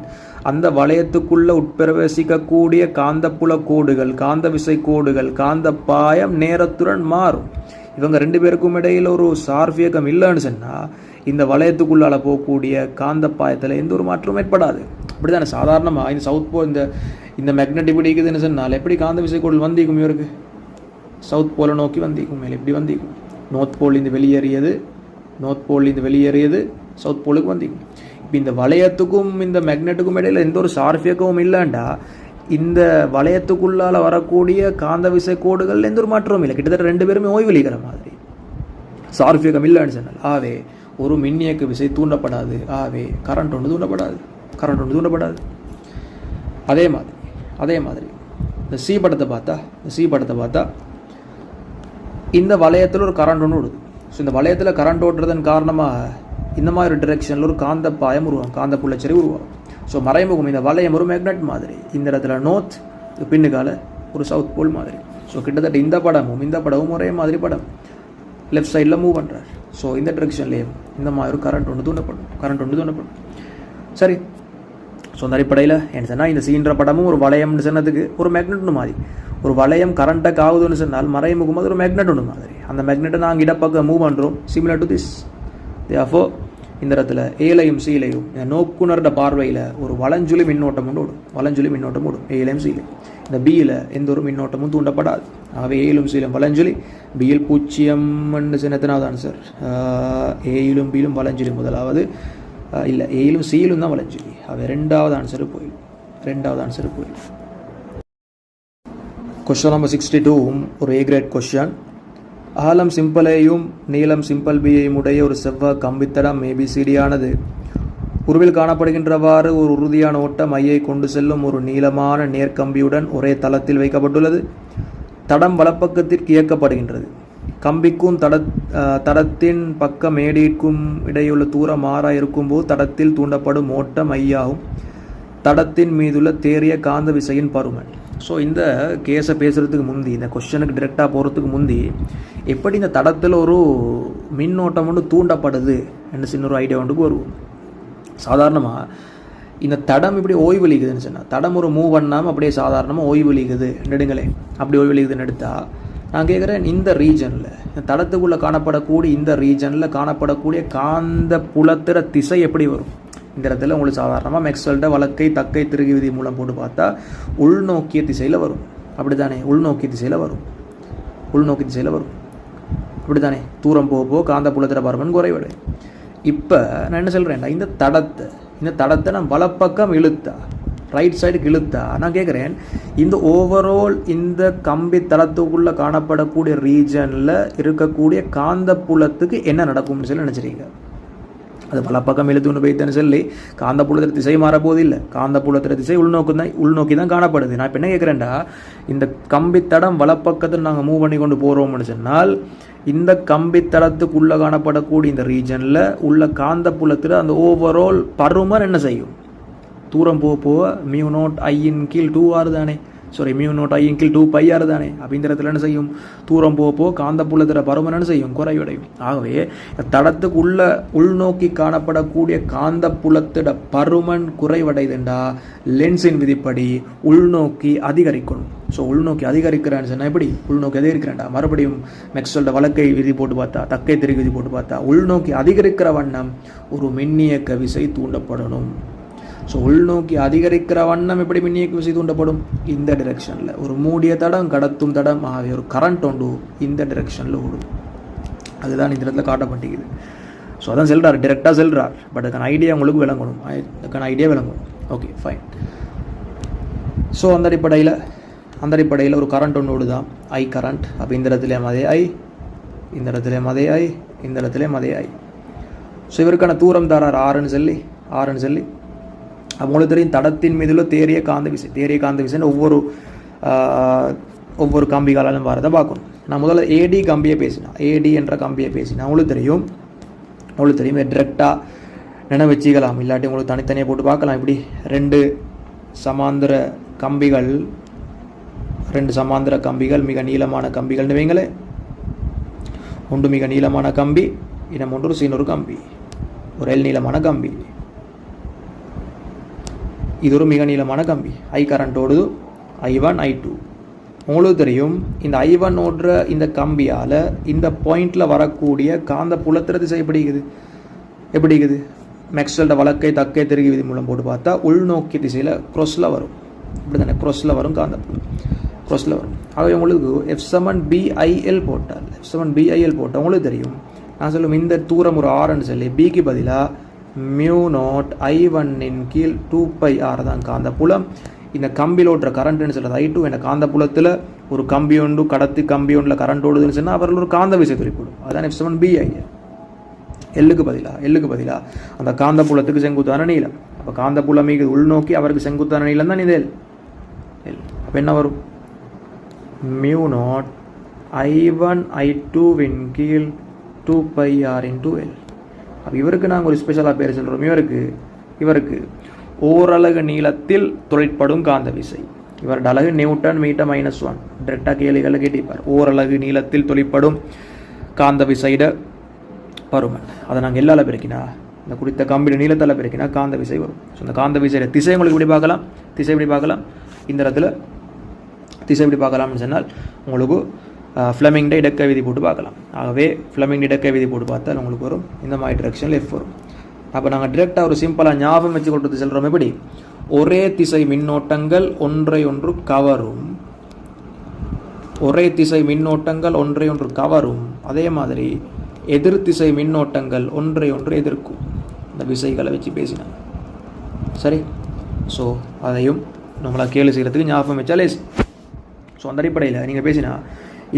அந்த வளையத்துக்குள்ளே உட்பிரவேசிக்கக்கூடிய காந்தப்புல கோடுகள், காந்த விசை கோடுகள், காந்த பாயம் நேரத்துடன் மாறும். இவங்க ரெண்டு பேருக்கும் இடையில் ஒரு சார்ஃப் இயக்கம் இல்லைன்னு சொன்னால் இந்த வளையத்துக்குள்ளால் போகக்கூடிய காந்த பாயத்தில் எந்த ஒரு மாற்றமும் ஏற்படாது. அப்படி தானே சாதாரணமாக இந்த சவுத் போல் இந்த மேக்னெட் இப்படி இருக்குதுன்னு சொன்னால் எப்படி காந்த விசைக்கோள் வந்திக்கும் இவருக்கு சவுத் போலை நோக்கி வந்திக்கும் மேலே இப்படி வந்திக்கும் நார்த் போல் இந்த வெளியேறியது சவுத் போலுக்கு வந்திக்கும். இப்போ இந்த வளையத்துக்கும் இந்த மேக்னெட்டுக்கும் இடையில் எந்த ஒரு ஷார்ப் இயக்கமும் இல்லைண்டா இந்த வளையத்துக்குள்ளால் வரக்கூடிய காந்த விசைக்கோடுகள் எந்த ஒரு மாற்றமும் இல்லை, கிட்டத்தட்ட ரெண்டு பேருமே ஓய்வளிக்கிற மாதிரி. ஷார்ப் இயக்கம் இல்லைன்னு சொன்னால் ஆவே ஒரு மின்னியக்கு விசை தூண்டப்படாது, ஆவே கரண்ட் ஒன்று தூண்டப்படாது. அதே மாதிரி இந்த சி படத்தை பார்த்தா இந்த வளையத்தில் ஒரு கரண்ட் ஒன்று ஓடுது. ஸோ இந்த வளையத்தில் கரண்ட் ஓடுறதன் காரணமாக இந்த மாதிரி ஒரு டிரெக்ஷனில் ஒரு காந்த பாயம் உருவாகும், காந்த புள்ளச்சரி உருவாகும். ஸோ மறைமுகம் இந்த வளையம் ஒரு மேக்னெட் மாதிரி, இந்த இடத்துல நோர்த் பின்னுக்கால ஒரு சவுத் போல் மாதிரி. ஸோ கிட்டத்தட்ட இந்த படமும் ஒரே மாதிரி படம், லெஃப்ட் சைடில் மூவ் பண்ணுறார். ஸோ இந்த டிரெக்ஷன்லேயும் இந்த மாதிரி ஒரு கரண்ட் ஒன்று தூண்டப்படும். சரி, ஸோ அந்த அடிப்படையில் என்ன சொன்னால் இந்த சீன்ற படமும் ஒரு வளையம்னு சொன்னதுக்கு ஒரு மேக்னெட் ஒன்று மாதிரி, ஒரு வளையம் கரண்ட்டுக்கு ஆகுதுன்னு சொன்னால் மறைமுகமாக அது ஒரு மேக்னெட் ஒன்று மாதிரி. அந்த மேக்னெட்டை நாங்கள் இடப்பக்கம் மூவ் பண்ணுறோம், சிமிலர் டு திஸ். தேர்ஃபோர் இந்த இடத்துல ஏலையும் சீலையும் இந்த நோக்குனரோட பார்வையில் ஒரு வலஞ்சுழி மின்னோட்டம் ஓடும், ஏலையும் சீலையும். இந்த பியில் எந்த ஒரு மின்னோட்டமும் தூண்டப்படாது. ஆகவே ஏயிலும் சீலும் வலஞ்சுழி, பியில் 0 சின்னத்தினாதான் சார். ஏயிலும் பியிலும் வலஞ்சுழி முதலாவது, இல்லை ஏயிலும் சீலும் தான் வலஞ்சுழி. ஆகவே ரெண்டாவது ஆன்சரு போயிடும். கொஸ்டின் நம்பர் 62 ஒரு A கிரேட் கொஸ்டின். ஆழம் சிம்பிள் ஏயும் நீளம் சிம்பிள் பியையும் உடைய ஒரு செவ்வக கம்பித்தடம் ABCD-ஆனது உருவில் காணப்படுகின்றவாறு ஒரு உறுதியான ஓட்டம் ஐயை கொண்டு செல்லும் ஒரு நீளமான நேர்கம்பியுடன் ஒரே தளத்தில் வைக்கப்பட்டுள்ளது. தடம் வலப்பக்கத்திற்கு இயக்கப்படுகின்றது. கம்பிக்கும் தடத்தின் பக்கம் மேடிக்கும் இடையுள்ள தூரம் மாறாக இருக்கும்போது தடத்தில் தூண்டப்படும் ஓட்டம் ஐயாகும். தடத்தின் மீதுள்ள தேறிய காந்த விசையின் பருமன். ஸோ இந்த கேஸை பேசுகிறதுக்கு முந்தி, இந்த கொஸ்டனுக்கு டிரெக்டாக போகிறதுக்கு முந்தி, எப்படி இந்த தடத்தில் ஒரு மின்னோட்டம் ஒன்று தூண்டப்படுது என்று சின்ன ஒரு ஐடியா ஒன்றுக்கு வருவோம். சாதாரணமாக இந்த தடம் இப்படி ஓய்வளிக்குதுன்னு சொன்னால், தடம் ஒரு மூவ் பண்ணாமல் அப்படியே சாதாரணமாக ஓய்வளிக்குது நெடுங்களே, அப்படி ஓய்வளிக்குதுன்னு எடுத்தால் நான் கேட்குறேன், இந்த ரீஜனில் இந்த தடத்துக்குள்ளே காணப்படக்கூடிய இந்த ரீஜனில் காணப்படக்கூடிய காந்த புலத்திற திசை எப்படி வரும்? இந்த இடத்துல உங்களுக்கு சாதாரணமாக மேக்ஸ்வெல்ட வழக்கை தக்கை திருகு விதி மூலம் போட்டு பார்த்தா உள்நோக்கிய திசையில் வரும். அப்படி தானே? உள்நோக்கிய திசையில் வரும். அப்படி தானே? தூரம் போக காந்த புலத்திர பருமன் குறைவடையும். இப்போ நான் என்ன சொல்கிறேன்டா, இந்த தடத்தை நான் வலப்பக்கம் இழுத்தா, ரைட் சைடுக்கு இழுத்தா, நான் கேட்குறேன், இந்த ஓவரால் இந்த கம்பி தளத்துக்குள்ளே காணப்படக்கூடிய ரீஜனில் இருக்கக்கூடிய காந்த புலத்துக்கு என்ன நடக்கும்னு சொல்லி நினச்சிருக்கீங்க? அது வலப்பக்கம் இழுத்துன்னு போய்த்தேன்னு சொல்லி காந்த புலத்திர திசை மாறப்போது இல்லை, காந்த புலத்திர திசை உள்நோக்கி தான் காணப்படுது. நான் இப்போ என்ன கேட்குறேன்டா, இந்த கம்பித்தடம் வலப்பக்கத்தில் நாங்கள் மூவ் பண்ணி கொண்டு போகிறோம்னு சொன்னால் இந்த கம்பித்தடத்துக்குள்ளே காணப்படக்கூடிய இந்த ரீஜனில் உள்ள காந்த புலத்தில் அந்த ஓவரால் பருமன் என்ன செய்யும்? தூரம் போக μ0I/2R தானே, μ0I/2πR தானே. அப்படிங்கிற இடத்துல என்ன செய்யும்? தூரம் போக காந்த புலத்திர பருமன் என்ன செய்யும்? குறைவடையும். ஆகவே தடத்துக்கு உள்நோக்கி காணப்படக்கூடிய காந்த புலத்திட பருமன் குறைவடைதுண்டா லென்ஸின் விதிப்படி உள்நோக்கி அதிகரிக்கணும். ஸோ உள்நோக்கி அதிகரிக்கிறான்னு சொன்னால் எப்படி? உள்நோக்கி அதிகரிக்கிறேன்டா, மறுபடியும் மேக்ஸ்வெல்ட வழக்கை விதி போட்டு பார்த்தா, தக்கை திருகு விதி போட்டு பார்த்தா, உள்நோக்கி அதிகரிக்கிற வண்ணம் ஒரு மின்னியக்க விசை தூண்டப்படணும். ஸோ உள்நோக்கி அதிகரிக்கிற வண்ணம் எப்படி மின்னியக்க விசை தூண்டப்படும்? இந்த டிரெக்ஷனில். ஒரு மூடிய தடம் கடத்தும் தடம் ஆகிய ஒரு கரண்ட் ஒன்று இந்த டிரெக்ஷனில் ஓடும். அதுதான் இந்த இடத்துல காட்டப்பட்டிருக்குது. ஸோ அதான் செல்றார், டிரெக்டாக செல்றார். பட் அதுக்கான ஐடியா உங்களுக்கு விளங்கணும், ஓகே ஃபைன். ஸோ அந்த அடிப்படையில் ஒரு கரண்ட் ஒன்று ஓடுதான், ஐ கரண்ட். அப்போ இந்த இடத்துலையும் அதே ஐ, இந்த இடத்துலையும் அதே ஐ, இந்த இடத்துலையும் அதே ஐ. ஸோ இவருக்கான தூரம் தரார் ஆறுன்னு சொல்லி. உங்களுக்கு தெரியும், தடத்தின் மீதுள்ள தேறிய காந்த விசைன்னு ஒவ்வொரு கம்பிகாலும் வரதை பார்க்கணும். நான் முதல்ல ஏடி கம்பியை பேசினேன், ஏடி என்ற கம்பியை பேசினேன். உங்களுக்கு தெரியும் டிரெக்டாக நினைவு வச்சுக்கலாம், இல்லாட்டி உங்களுக்கு தனித்தனியாக போட்டு பார்க்கலாம். இப்படி ரெண்டு சமாந்திர கம்பிகள் மிக நீளமான கம்பிகள்னு வைங்களே. ஒன்று மிக நீளமான கம்பி, இன்னும் ஒன்று சீனொரு கம்பி, ஒரு எல் நீளமான கம்பி. இது ஒரு மிக நீளமான கம்பி, ஐ கரண்ட் ஓடுது, I1 I2. உங்களுக்கு தெரியும், இந்த I1 ஓடுற இந்த கம்பியால் இந்த பாயிண்டில் வரக்கூடிய காந்த புலத்திர திசை எப்படி இருக்குது? மேக்ஸ்வெல்ட வழக்கை தக்கை திருகி விதி மூலம் போட்டு பார்த்தா உள்நோக்கி திசையில் க்ரொஸில் வரும். இப்படி தானே க்ரொஸில் வரும், காந்தப்புலம் க்ரொஸில் வரும். ஆகவே உங்களுக்கு F7BIL போட்டால் போட்டால் உங்களுக்கு தெரியும். நான் சொல்லும் இந்த தூரம் ஒரு ஆர்ன்னு சொல்லி பிக்கு பதிலாக μ0I1 2πr தான் காந்தப்புலம். இந்த கம்பியில் ஓட்டுற கரண்ட்னு சொல்கிறது I2. என்ற காந்தப்புலத்தில் ஒரு கம்பி ஒன்று கடத்தி கம்பி ஒன்றில் கரண்ட் ஓடுதுன்னு சொன்னால் அவர்கள் ஒரு காந்த விசை குறிப்பிடும். அதுதான் F7BIL. எல்லுக்கு பதிலாக அந்த காந்தப்புலத்துக்கு செங்குத்தான நீளம். அப்போ காந்தப்புலம் மீது உள்நோக்கி அவருக்கு செங்குத்தான நீளம் தான் இது எல். அப்போ என்ன வரும்? μ0I1I2 2πr × L. அப்போ இவருக்கு நாங்கள் ஒரு ஸ்பெஷலாக பேர் சொல்கிறோம். இவருக்கு ஓரலகு நீளத்தில் தொழிற்படும் காந்த விசை. இவரோட அலகு நியூட்டன் மீட்டர் -1. டிரெக்டாக கேள்விகளை கேட்டிருப்பார். ஓரலகு நீளத்தில் தொழிற்படும் காந்த விசையிட பருமன். அதை நாங்கள் எல்லால பெருக்கினா, இந்த குறித்த கம்பியோட நீளத்தால் பெருக்கினா காந்த விசை வரும். ஸோ இந்த காந்த விசையோட திசை உங்களுக்கு இப்படி பார்க்கலாம். இந்த இடத்துல திசை எப்படி பார்க்கலாம்னு சொன்னால் உங்களுக்கு ஃப்ளெமிங் இடக்க விதி போட்டு பார்க்கலாம். ஆகவே ஃப்ளெமிங் இடக்க விதி போட்டு பார்த்தால் உங்களுக்கு வரும் இந்த மாதிரி டிரெக்ஷனில் F வரும். அப்போ நாங்கள் டிரெக்டாக ஒரு சிம்பிளாக ஞாபகம் வச்சு கொண்டு செல்கிறோம். எப்படி? ஒரே திசை மின்னோட்டங்கள் ஒன்றை ஒன்று கவரும். அதே மாதிரி எதிர் திசை மின்னோட்டங்கள் ஒன்றை ஒன்று எதிர்க்கும். இந்த விசைகளை வச்சு பேசினாங்க. சரி, ஸோ அதையும் நம்மளை கேள்வி செய்கிறதுக்கு ஞாபகம் வச்சாலே. ஸோ அந்த அடிப்படையில் நீங்கள் பேசினா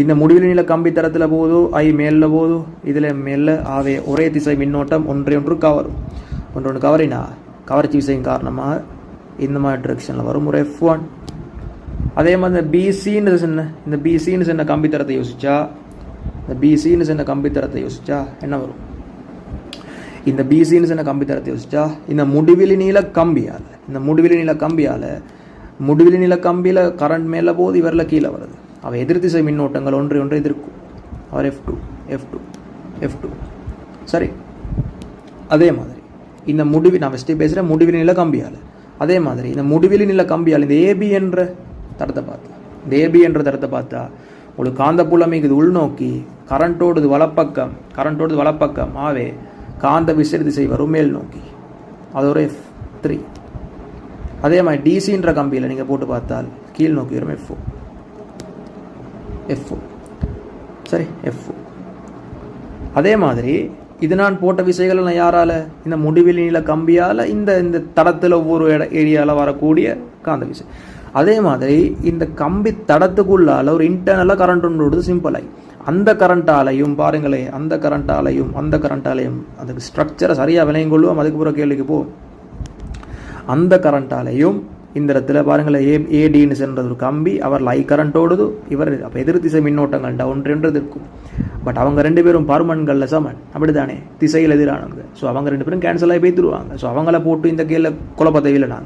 இந்த முடிவில் நீள கம்பி தரத்தில் போதோ மேலில் போதோ இதில் மேலே ஆவே ஒரே திசை மின்னோட்டம் ஒன்றை ஒன்று கவரினா கவர்ச்சி விசையின் காரணமாக இந்த மாதிரி டிரெக்ஷனில் வரும் ஒரு F1. அதே மாதிரி இந்த பிசின்னு சொன்ன கம்பி தரத்தை யோசிச்சா என்ன வரும்? இந்த பிசின்னு சொன்ன கம்பி தரத்தை யோசிச்சா இந்த முடிவிலி நீள கம்பியில் கரண்ட் மேலே போது இவரில் கீழே வருது. அவை எதிர் திசை மின்னோட்டங்கள் ஒன்றை எதிர்க்கும். அவர் F2. சரி, அதே மாதிரி இந்த நான் ஃபஸ்ட்டு பேசுகிறேன் முடிவிலி நில கம்பியால். அதே மாதிரி இந்த முடிவிலி நில கம்பியால் இந்த ஏபி என்ற தரத்தை பார்த்தா உங்களுக்கு காந்தப்புலம் இது உள்நோக்கி கரண்டோடு வலப்பக்கம் ஆவே காந்த விசை திசை வரும் மேல் நோக்கி. அது ஒரு F3. அதே மாதிரி டிசின்ற கம்பியில் நீங்கள் போட்டு பார்த்தால் கீழ் நோக்கி வரும் F4. சரி, F4. அதே மாதிரி இது நான் போட்ட விசைகள் நான் யாரால? இந்த முடிவில் நீள கம்பியால் இந்த தடத்தில் ஒவ்வொரு ஏரியாவில் வரக்கூடிய காந்த விசை. அதே மாதிரி இந்த கம்பி தடத்துக்குள்ளால் ஒரு இன்டர்னலாக கரண்ட் ஒன்று விடுது சிம்பிளாகி. அந்த கரண்ட்டாலையும் பாருங்களேன், அந்த கரண்ட்டாலையும் அதுக்கு ஸ்ட்ரக்சரை சரியாக விளையும் கொள்வோம். அதுக்கு பிறகு கேள்விக்கு போகும். அந்த கரண்ட்டாலையும் இந்த இடத்துல பாருங்களேன் ஏடின்னு சென்றது ஒரு கம்பி, அவர் லை கரண்ட் ஓடுது, இவர் அப்போ எதிர் திசை மின்னோட்டங்கள்டா ஒன்றுன்றது இருக்கும். பட் அவங்க ரெண்டு பேரும் பருமன்களில் சமன், அப்படி தானே, திசையில் எதிரானவங்க. ஸோ அவங்க ரெண்டு பேரும் கேன்சல் ஆகி போய்த்துருவாங்க. ஸோ அவங்கள போட்டு இந்த கேள்வி குழப்ப தேவையில்லை.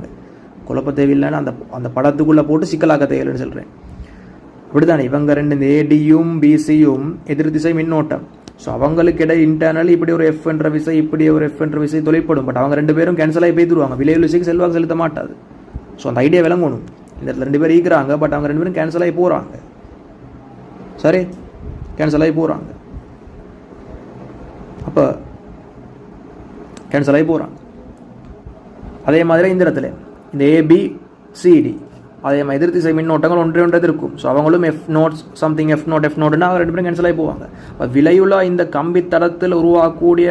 குழப்ப தேவையில்லைன்னு அந்த படத்துக்குள்ளே போட்டு சிக்கலாக்க தேவையில்லைன்னு சொல்கிறேன். அப்படி தானே இவங்க ரெண்டு இந்த ஏடியும் பிசியும் எதிர் திசை மின்னோட்டம். ஸோ அவங்களுக்கு இடையே இன்டர்னல் இப்படி ஒரு எஃப் என்ற விசை, இப்படி ஒரு எஃப் என்ற விசை தொலைப்படும். பட் அவங்க ரெண்டு பேரும் கேன்சல் ஆகி போய்த்துருவாங்க. விலையில் விசைக்கு செல்வாக்கு செலுத்த மாட்டாது. ஸோ அந்த ஐடியா விளங்கணும். இந்த இடத்துல ரெண்டு பேரும் ஈக்குறாங்க, பட் அவங்க ரெண்டு பேரும் கேன்சல் ஆகி போகிறாங்க. சரி, கேன்சல் ஆகி போகிறாங்க. அப்போ கேன்சல் ஆகி போகிறாங்க. அதே மாதிரி இந்த இடத்துல இந்த ஏபிசிடி அதே மாதிரி எதிர் திசை மின்னோட்டங்கள் ஒன்றது இருக்கும். ஸோ அவங்களும் எஃப் நோட்னா அவங்க ரெண்டு பேரும் கேன்சல் ஆகி போவாங்க. இப்போ விலையுள்ள இந்த கம்பி தடத்தில் உருவாக்கக்கூடிய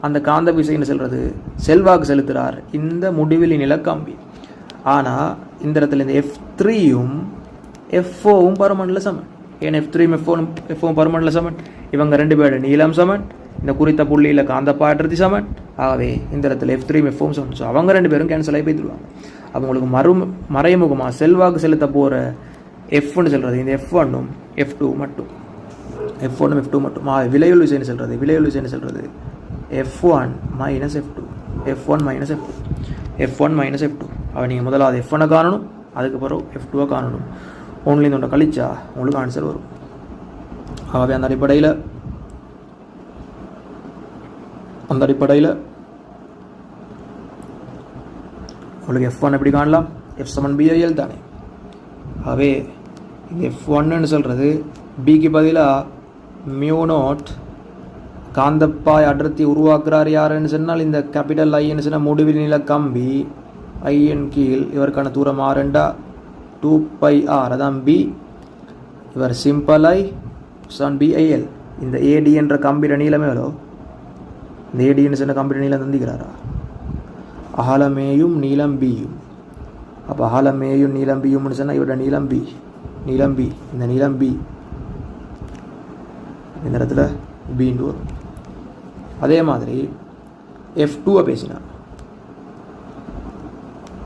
அந்த காந்த விசைன்னு சொல்கிறது செல்வாக்கு செலுத்துகிறார் இந்த முடிவிலி நில கம்பி. ஆனால் இந்த இடத்துல இந்த F3யும் F4வும் பருமனில் சமன். ஏன் F3யும் F4வும் பருமனில் சமன். இவங்க ரெண்டு பேரும் நீளம் சமன், இந்த குறித்த புள்ளியில் காந்த பாடுறது சமன். ஆகவே இந்த இடத்துல F3யும் F4வும் சமன். ஸோ அவங்க ரெண்டு பேரும் கேன்சல் ஆகி போய்த்துருவாங்க. அவங்களுக்கு மறைமுகமாக செல்வாக்கு செலுத்த போகிற F1 சொல்கிறது இந்த F1ம் F2 மட்டும். விலையுள் விசைன்னு சொல்கிறது F1 - F2. அவன் நீங்கள் முதலாவது F1 காணணும், அதுக்கப்புறம் F2 காணணும். ஒன்லி இந்த ஒன்றை கழிச்சா உங்களுக்கு ஆன்சர் வரும். ஆகவே அந்த அடிப்படையில் உங்களுக்கு F1 எப்படி காணலாம்? F7BIL தானே. ஆகவே இந்த F1ன்னு சொல்கிறது பிக்கு பதிலாக μ0 காந்தப்பாய் அடர்த்தி உருவாக்குறார் யாருன்னு சொன்னால் இந்த கேபிட்டல் ஐன்னு சொன்னால் முடிவில் நில கம்பி ஐயின் கீழ் இவருக்கான தூரம் ஆறுண்டா 2πr அதான் பி. இவர் சிம்பிள் ஐ BIL. இந்த ஏடி என்ற கம்பிட நீளமே எவ்வளோ? இந்த ஏடின்னு சொன்ன கம்பிட நீளம் தந்திக்கிறாரா? அகலமேயும் நீளம் பியும். அப்போ அகலமேயும் நீளம் பியும்னு சொன்னால் இவரோட நீளம் பி. இந்த நீளம் பி இந்த இடத்துல பின்னு வரும். அதே மாதிரி F2 பேசினா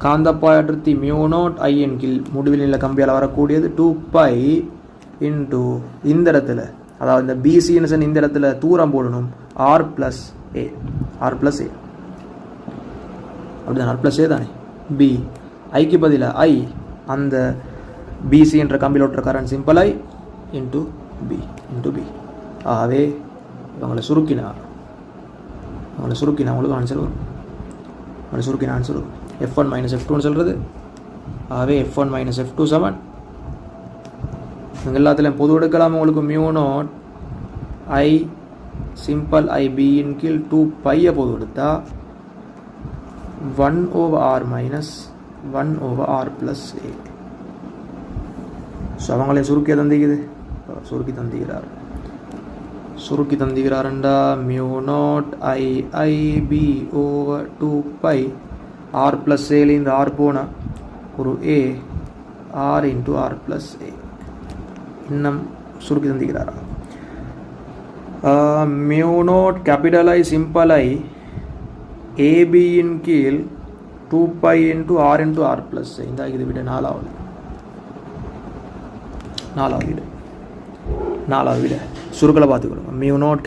காந்தப்பாய் அடர்த்தி μ0 ஐயின் கீழ் முடிவில் நில கம்பியால் வரக்கூடியது 2π இன்டு இந்த இடத்துல, அதாவது இந்த பிசின்னு சொன்ன இந்த இடத்துல தூரம் போடணும் r + a. அப்படிதான் r+a தானே. பி ஐக்கு பதிலாக ஐ அந்த பிசி என்ற கம்பியில் ஓட்டுற current simple I into B. ஆகவே இவங்களை சுருக்கினா உங்களுக்கு ஆன்சர் வரும். சுருக்கின ஆன்சர் வரும். F1 - F2ன்னு சொல்கிறது. ஆகவே F1 - F2 7. எல்லாத்துலேயும் பொது எடுக்கலாம். உங்களுக்கு μ0 ஐ சிம்பிள் ஐ பியின் கீழ் 2π பொது எடுத்தா 1/r - 1/r + a. ஸோ அவங்களே சுருக்கி தந்திக்கிறாருண்டா μ0 I P over 2π r + a இந்த r போனால் ஒரு a r × r + a. இன்னும் சுருக்கி தந்திக்கிறாரா? μ0 கேபிட்டல் ஐ சிம்பிள் ஐ ஏபியின் கீழ் 2π × r × r + a. இந்த இது விட நாலாவது விட சுருக்கலை பார்த்துக்கணும். μ0